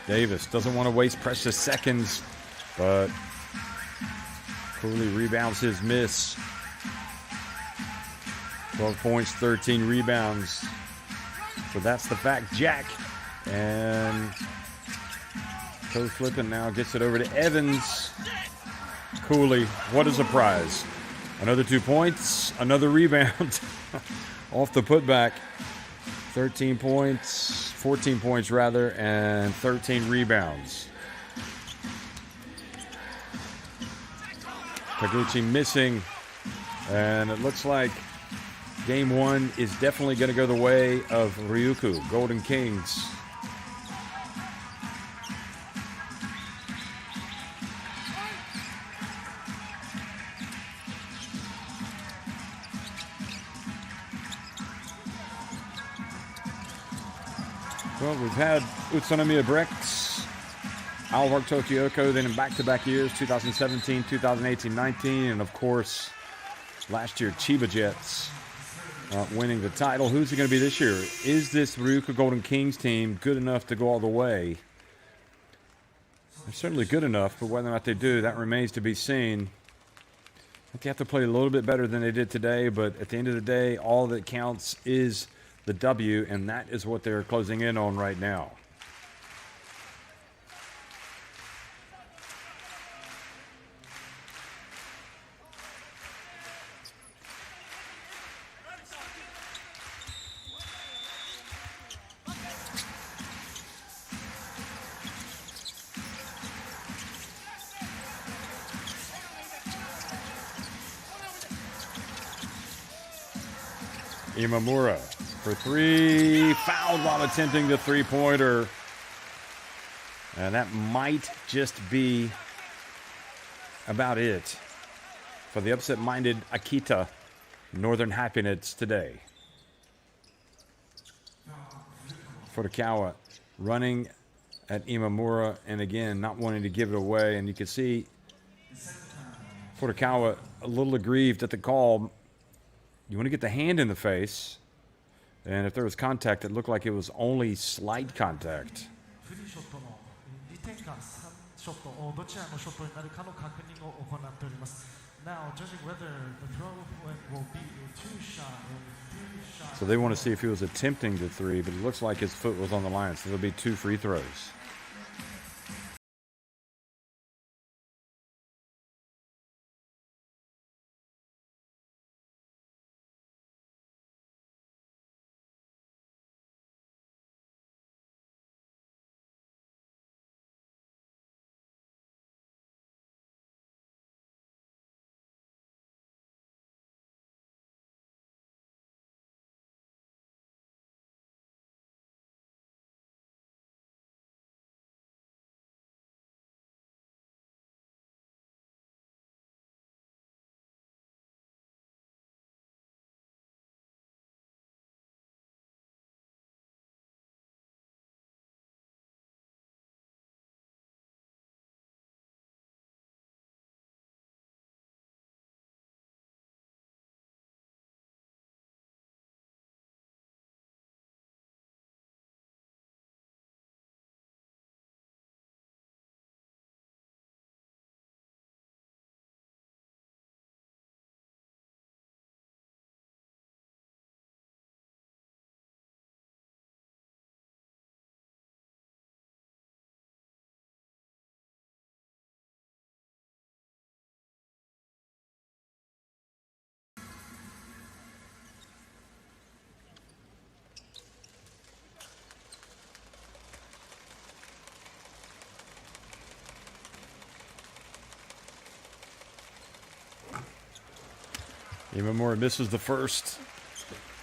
Davis doesn't want to waste precious seconds, but Cooley rebounds his miss. 12 points, 13 rebounds. So that's the fact, Jack. And toe flipping now gets it over to Evans. Cooley, what a surprise. Another 2 points, another rebound off the putback. 13 points, 14 points rather, and 13 rebounds. Taguchi missing, and it looks like Game 1 is definitely going to go the way of Ryukyu Golden Kings. Well, we've had Utsunomiya Bricks, Alvark Tokyoko, then in back-to-back years, 2017, 2018, 19, and of course, last year, Chiba Jets winning the title. Who's it going to be this year? Is this Ryukyu Golden Kings team good enough to go all the way? They're certainly good enough, but whether or not they do, that remains to be seen. I think they have to play a little bit better than they did today, but at the end of the day, all that counts is the W, and that is what they're closing in on right now. Imamura for 3, fouled while attempting the three-pointer. And that might just be about it for the upset-minded Akita Northern Happinets today. Furukawa running at Imamura, and again, not wanting to give it away. And you can see Furukawa a little aggrieved at the call. You want to get the hand in the face, and if there was contact, it looked like it was only slight contact. So they want to see if he was attempting the three, but it looks like his foot was on the line, so there'll be 2 free throws. Imamura misses the first.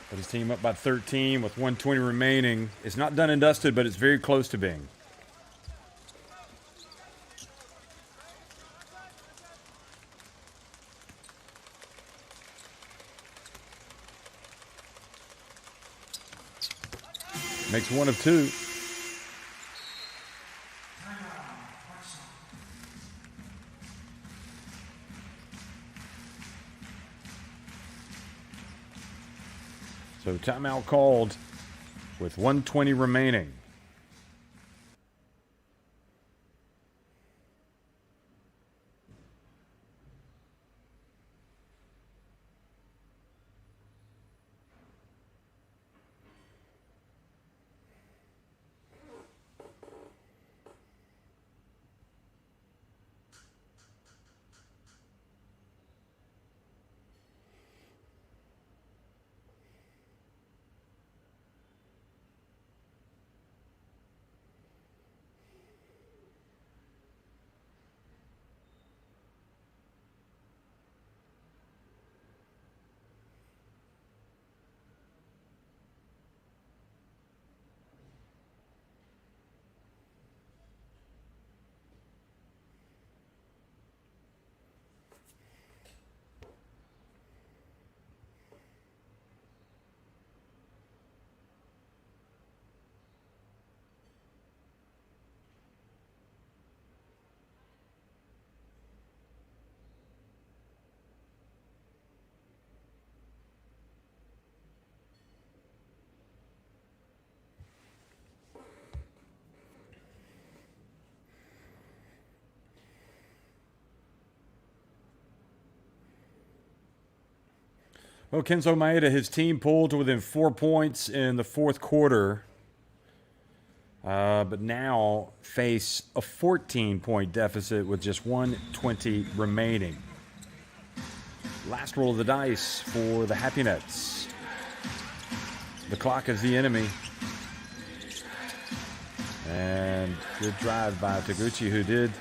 Put his team up by 13 with 1:20 remaining. It's not done and dusted, but it's very close to being. Makes one of two. So timeout called with 1:20 remaining. Well, Kenzo Maeda, his team pulled to within 4 points in the fourth quarter, but now face a 14-point deficit with just 1:20 remaining. Last roll of the dice for the Happinets. The clock is the enemy. And good drive by Taguchi, who did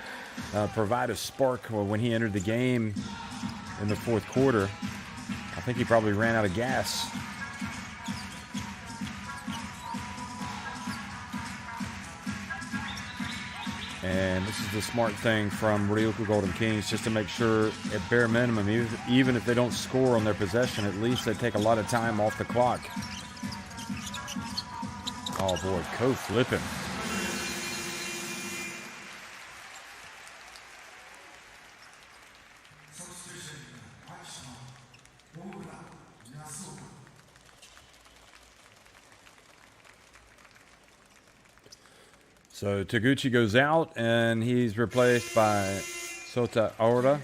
provide a spark when he entered the game in the fourth quarter. I think he probably ran out of gas. And this is the smart thing from Ryukyu Golden Kings, just to make sure at bare minimum, even if they don't score on their possession, at least they take a lot of time off the clock. Oh boy, flipping. So Taguchi goes out, and he's replaced by Sota Aura.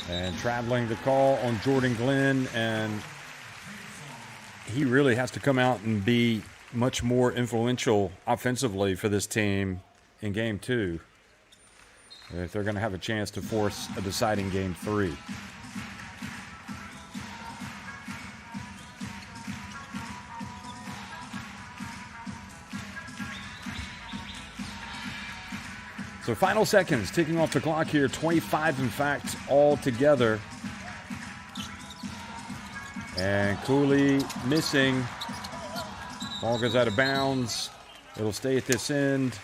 And traveling the call on Jordan Glenn, and he really has to come out and be much more influential offensively for this team in Game 2 if they're going to have a chance to force a deciding Game 3. So final seconds, ticking off the clock here, 25 in fact all together. And Cooley missing. Ball goes out of bounds. It'll stay at this end.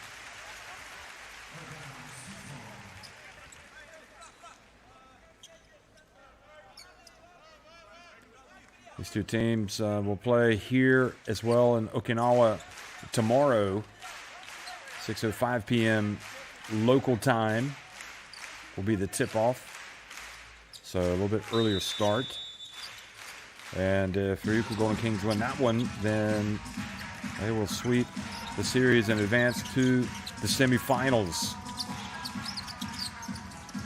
These two teams will play here as well in Okinawa tomorrow, 6:05 p.m. local time will be the tip-off. So a little bit earlier start. And if Ryukyu Golden Kings win that one, then they will sweep the series and advance to the semifinals.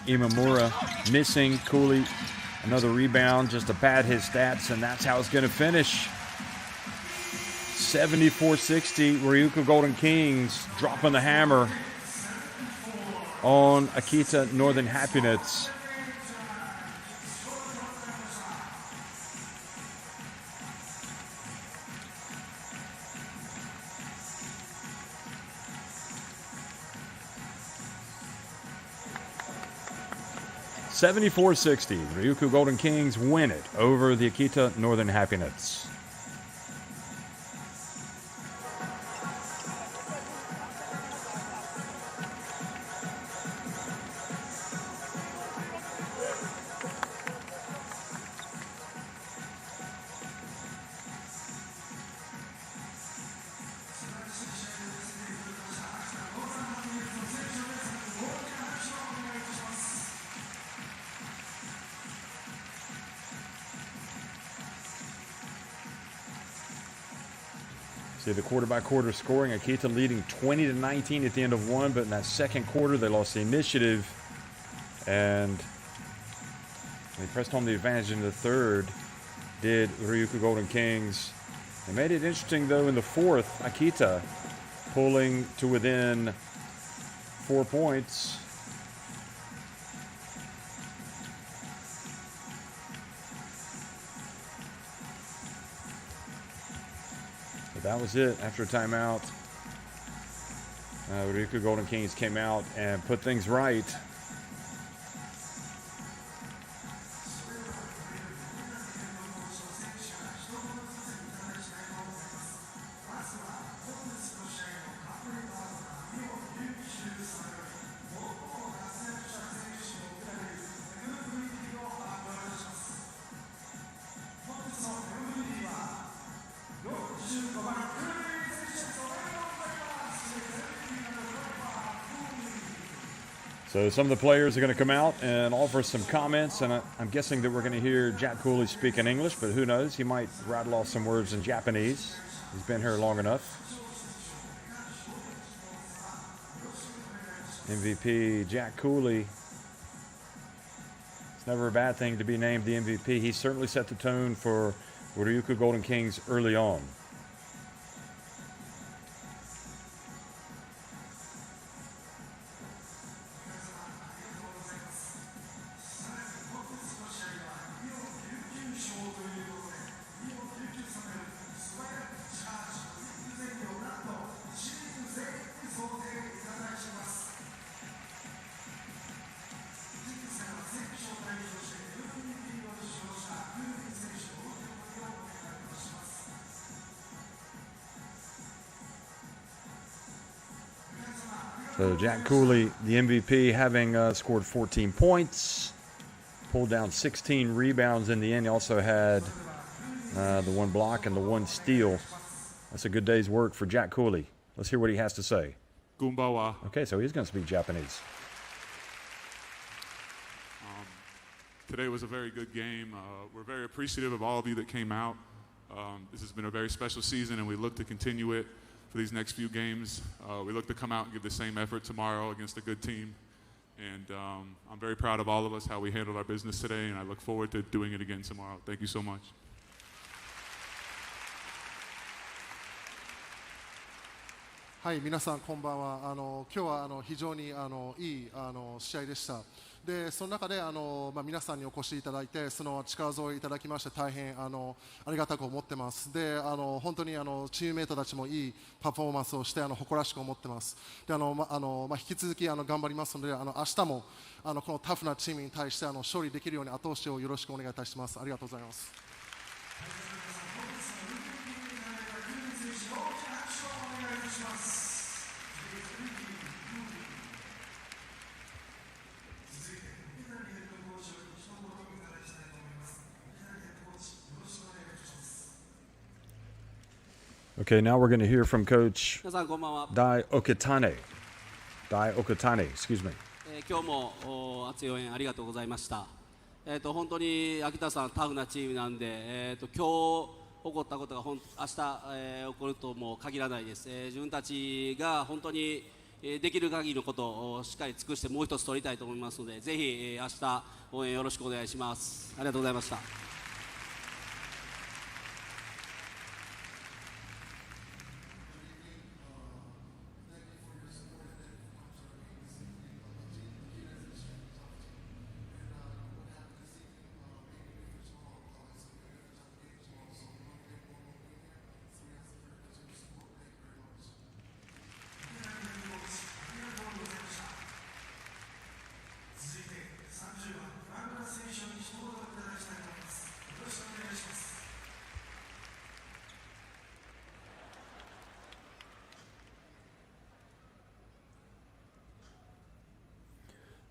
Imamura missing. Cooley, another rebound just to pad his stats, and that's how it's going to finish. 74-60, Ryukyu Golden Kings dropping the hammer on Akita Northern Happinets. (74-60). Ryukyu Golden Kings win it over the Akita Northern Happinets. See the quarter-by-quarter scoring. Akita leading 20-19 at the end of one, but in that second quarter they lost the initiative, and they pressed home the advantage in the third. Did Ryukyu Golden Kings? They made it interesting though in the fourth. Akita pulling to within 4 points. That was it. After a timeout, Ryukyu Golden Kings came out and put things right. So some of the players are going to come out and offer some comments, and I'm guessing that we're going to hear Jack Cooley speak in English, but who knows? He might rattle off some words in Japanese. He's been here long enough. MVP Jack Cooley. It's never a bad thing to be named the MVP. He certainly set the tone for Ryukyu Golden Kings early on. So Jack Cooley, the MVP, having scored 14 points, pulled down 16 rebounds in the end. He also had the one block and the one steal. That's a good day's work for Jack Cooley. Let's hear what he has to say. Gunbawa. Okay, so he's going to speak Japanese. Today was a very good game. We're very appreciative of all of you that came out. This has been a very special season, and we look to continue it for these next few games. We look to come out and give the same effort tomorrow against a good team. And I'm very proud of all of us, how we handled our business today, and I look forward to doing it again tomorrow. Thank you so much. はい、皆さんこんばんは。今日は非常にいい試合でした。で、その中で皆さんにお越しいただいて、その力添えいただきまして大変ありがたく思ってます。で、本当にチームメイトたちもいいパフォーマンスをして誇らしく思ってます。で、引き続き頑張りますので、明日もこのタフなチームに対して勝利できるように後押しをよろしくお願いいたします。ありがとうございます。Okay, now we're going to hear from Coach Dai Okatane. Excuse me. 今日も熱い応援ありがとうございました。本当に秋田さんタフなチームなんで、今日起こったことが明日、起こるとも限らないです。自分たちが本当にできる限りのことをしっかり尽くしてもう一つ取りたいと思いますので、ぜひ明日応援よろしくお願いします。ありがとうございました。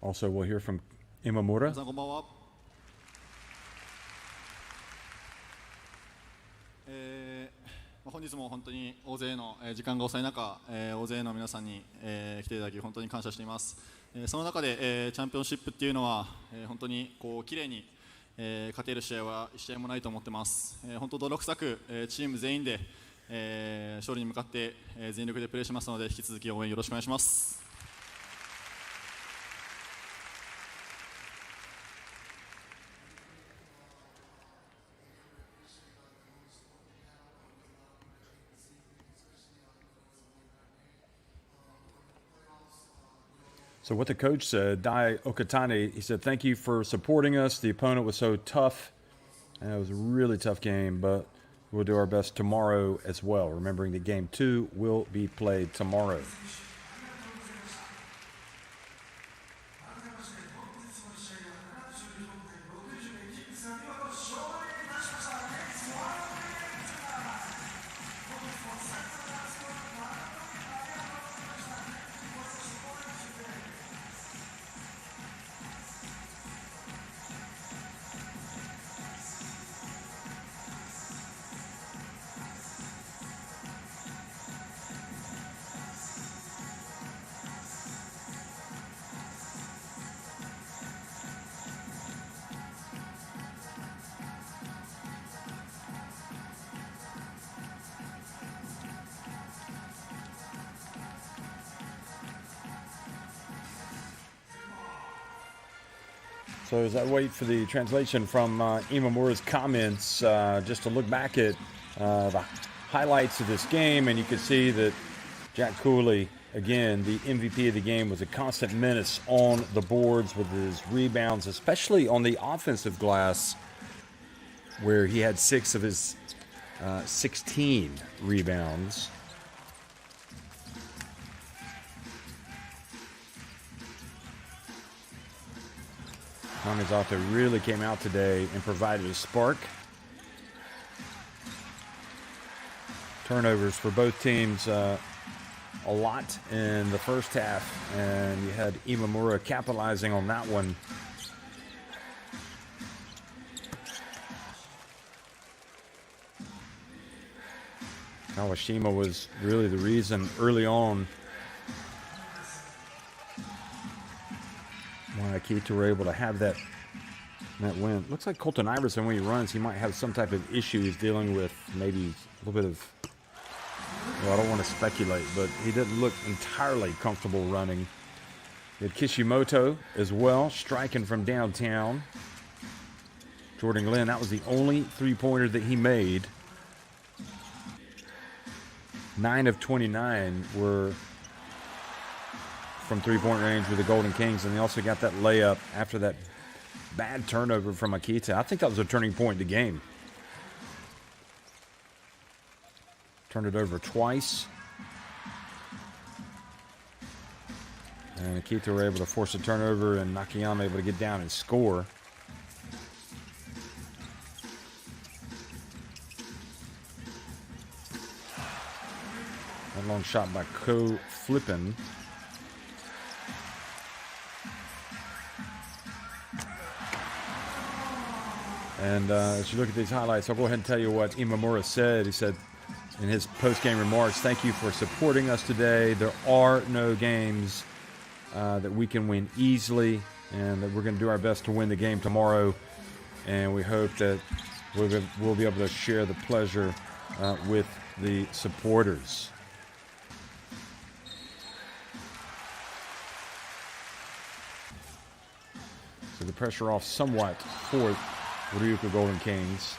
Also, we'll hear from Imamura. 皆さんこんばんは。本日も本当に大勢の時間が遅い中、大勢の皆さんに来ていただき本当に感謝しています。その中でチャンピオンシップっていうのは本当にこう綺麗に勝てる試合は1試合もないと思ってます。本当泥臭くチーム全員で勝利に向かって全力でプレーしますので、引き続き応援よろしくお願いします。So what the coach said, Dai Okatani, he said, thank you for supporting us. The opponent was so tough. And it was a really tough game, but we'll do our best tomorrow as well. Remembering that game 2 will be played tomorrow. So as I wait for the translation from Imamura's comments, just to look back at the highlights of this game, and you can see that Jack Cooley, again, the MVP of the game, was a constant menace on the boards with his rebounds, especially on the offensive glass, where he had 6 of his 16 rebounds. Namizato really came out today and provided a spark. Turnovers for both teams a lot in the first half, and you had Imamura capitalizing on that one. Kawashima was really the reason early on why Akita were able to have that win. Looks like Colton Iverson, when he runs, he might have some type of issue he's dealing with, maybe a little bit of, well, I don't want to speculate, but he didn't look entirely comfortable running. He had Kishimoto as well, striking from downtown. Jordan Glenn, that was the only three-pointer that he made. 9 of 29 were from three-point range with the Golden Kings, and they also got that layup after that bad turnover from Akita. I think that was a turning point in the game. Turned it over twice. And Akita were able to force a turnover, and Nakayama able to get down and score. A long shot by Ko Flippin. And as you look at these highlights, I'll go ahead and tell you what Imamura said. He said in his post-game remarks, thank you for supporting us today. There are no games that we can win easily, and that we're going to do our best to win the game tomorrow. And we hope that we'll be able to share the pleasure with the supporters. So the pressure off somewhat for Ryukyu Golden Kings,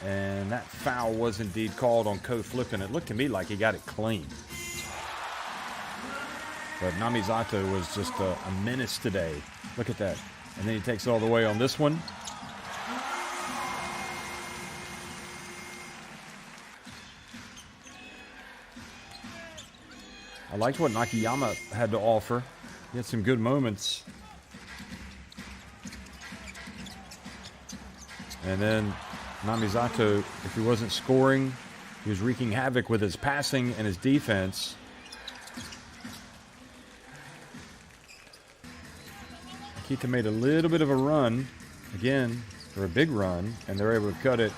and that foul was indeed called on Ko Flippin. It looked to me like he got it clean, but Namizato was just a menace today. Look at that, and then he takes it all the way on this one. I liked what Nakayama had to offer. He had some good moments. And then Namizato, if he wasn't scoring, he was wreaking havoc with his passing and his defense. Akita made a little bit of a run, again, or a big run, and they're able to cut it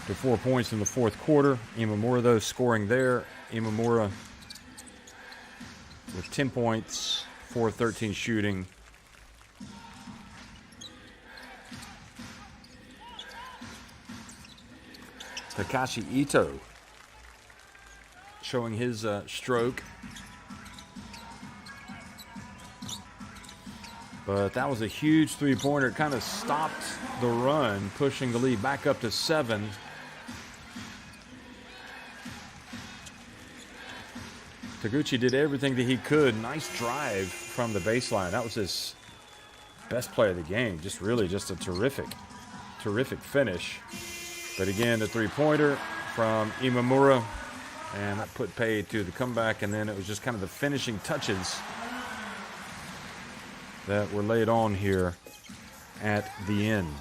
to 4 points in the fourth quarter. Imamura, though, scoring there. Imamura with 10 points, 4-13 shooting. Takashi Ito showing his stroke. But that was a huge three-pointer. It kind of stopped the run, pushing the lead back up to 7. Taguchi did everything that he could. Nice drive from the baseline. That was his best play of the game. Just really just a terrific finish. But again, the three-pointer from Imamura, and that put paid to the comeback, and then it was just kind of the finishing touches that were laid on here at the end.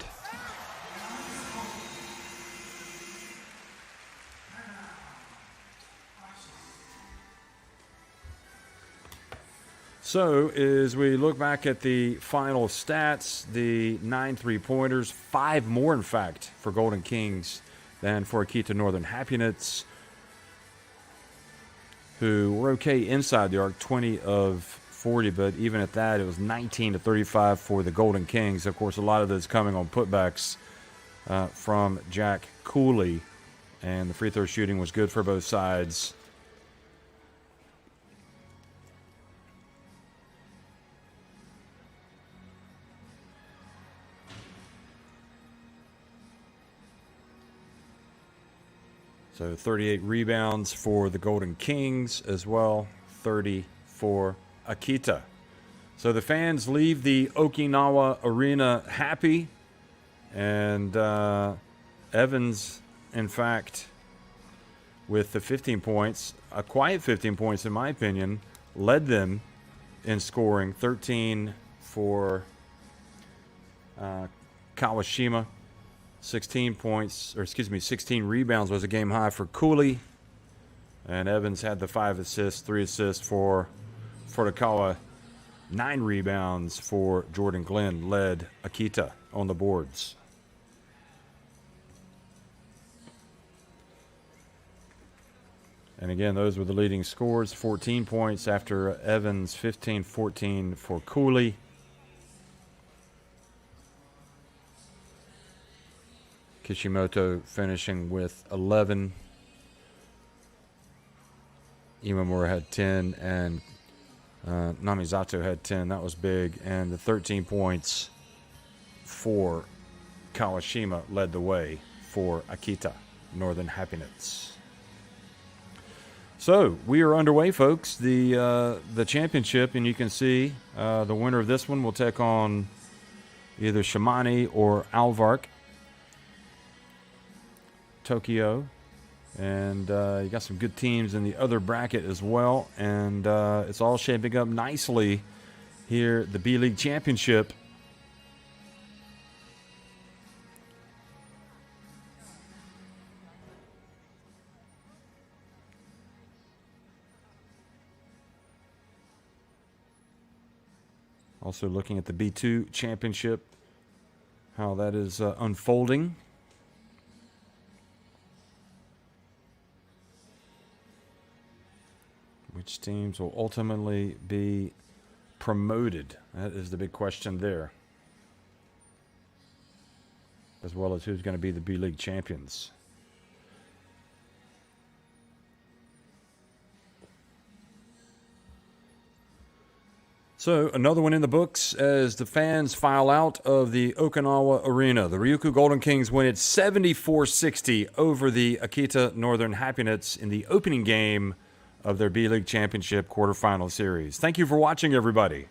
So as we look back at the final stats, the 9 3-pointers, 5 more in fact for Golden Kings than for Akita Northern Happinets, who were okay inside the arc, 20 of 40, but even at that, it was 19 to 35 for the Golden Kings. Of course, a lot of this coming on putbacks from Jack Cooley, and the free throw shooting was good for both sides. So 38 rebounds for the Golden Kings as well, 30 for Akita. So the fans leave the Okinawa Arena happy, and Evans, in fact, with the 15 points, a quiet 15 points in my opinion, led them in scoring. 13 for Kawashima. 16 rebounds was a game high for Cooley. And Evans had the 5 assists, 3 assists for Furukawa. 9 rebounds for Jordan Glenn led Akita on the boards. And again, those were the leading scores. 14 points after Evans, 15-14 for Cooley. Kishimoto finishing with 11. Imamura had 10, and Namizato had 10. That was big. And the 13 points for Kawashima led the way for Akita Northern Happinets. So we are underway, folks. The championship, and you can see the winner of this one will take on either Shimane or Alvark. Tokyo, and you got some good teams in the other bracket as well, and it's all shaping up nicely here at the B-League Championship. Also looking at the B2 Championship, how that is unfolding. Which teams will ultimately be promoted? That is the big question there. As well as who's going to be the B-League champions. So another one in the books as the fans file out of the Okinawa Arena. The Ryukyu Golden Kings win it 74-60 over the Akita Northern Happinets in the opening game of their B-League Championship quarterfinal series. Thank you for watching, everybody.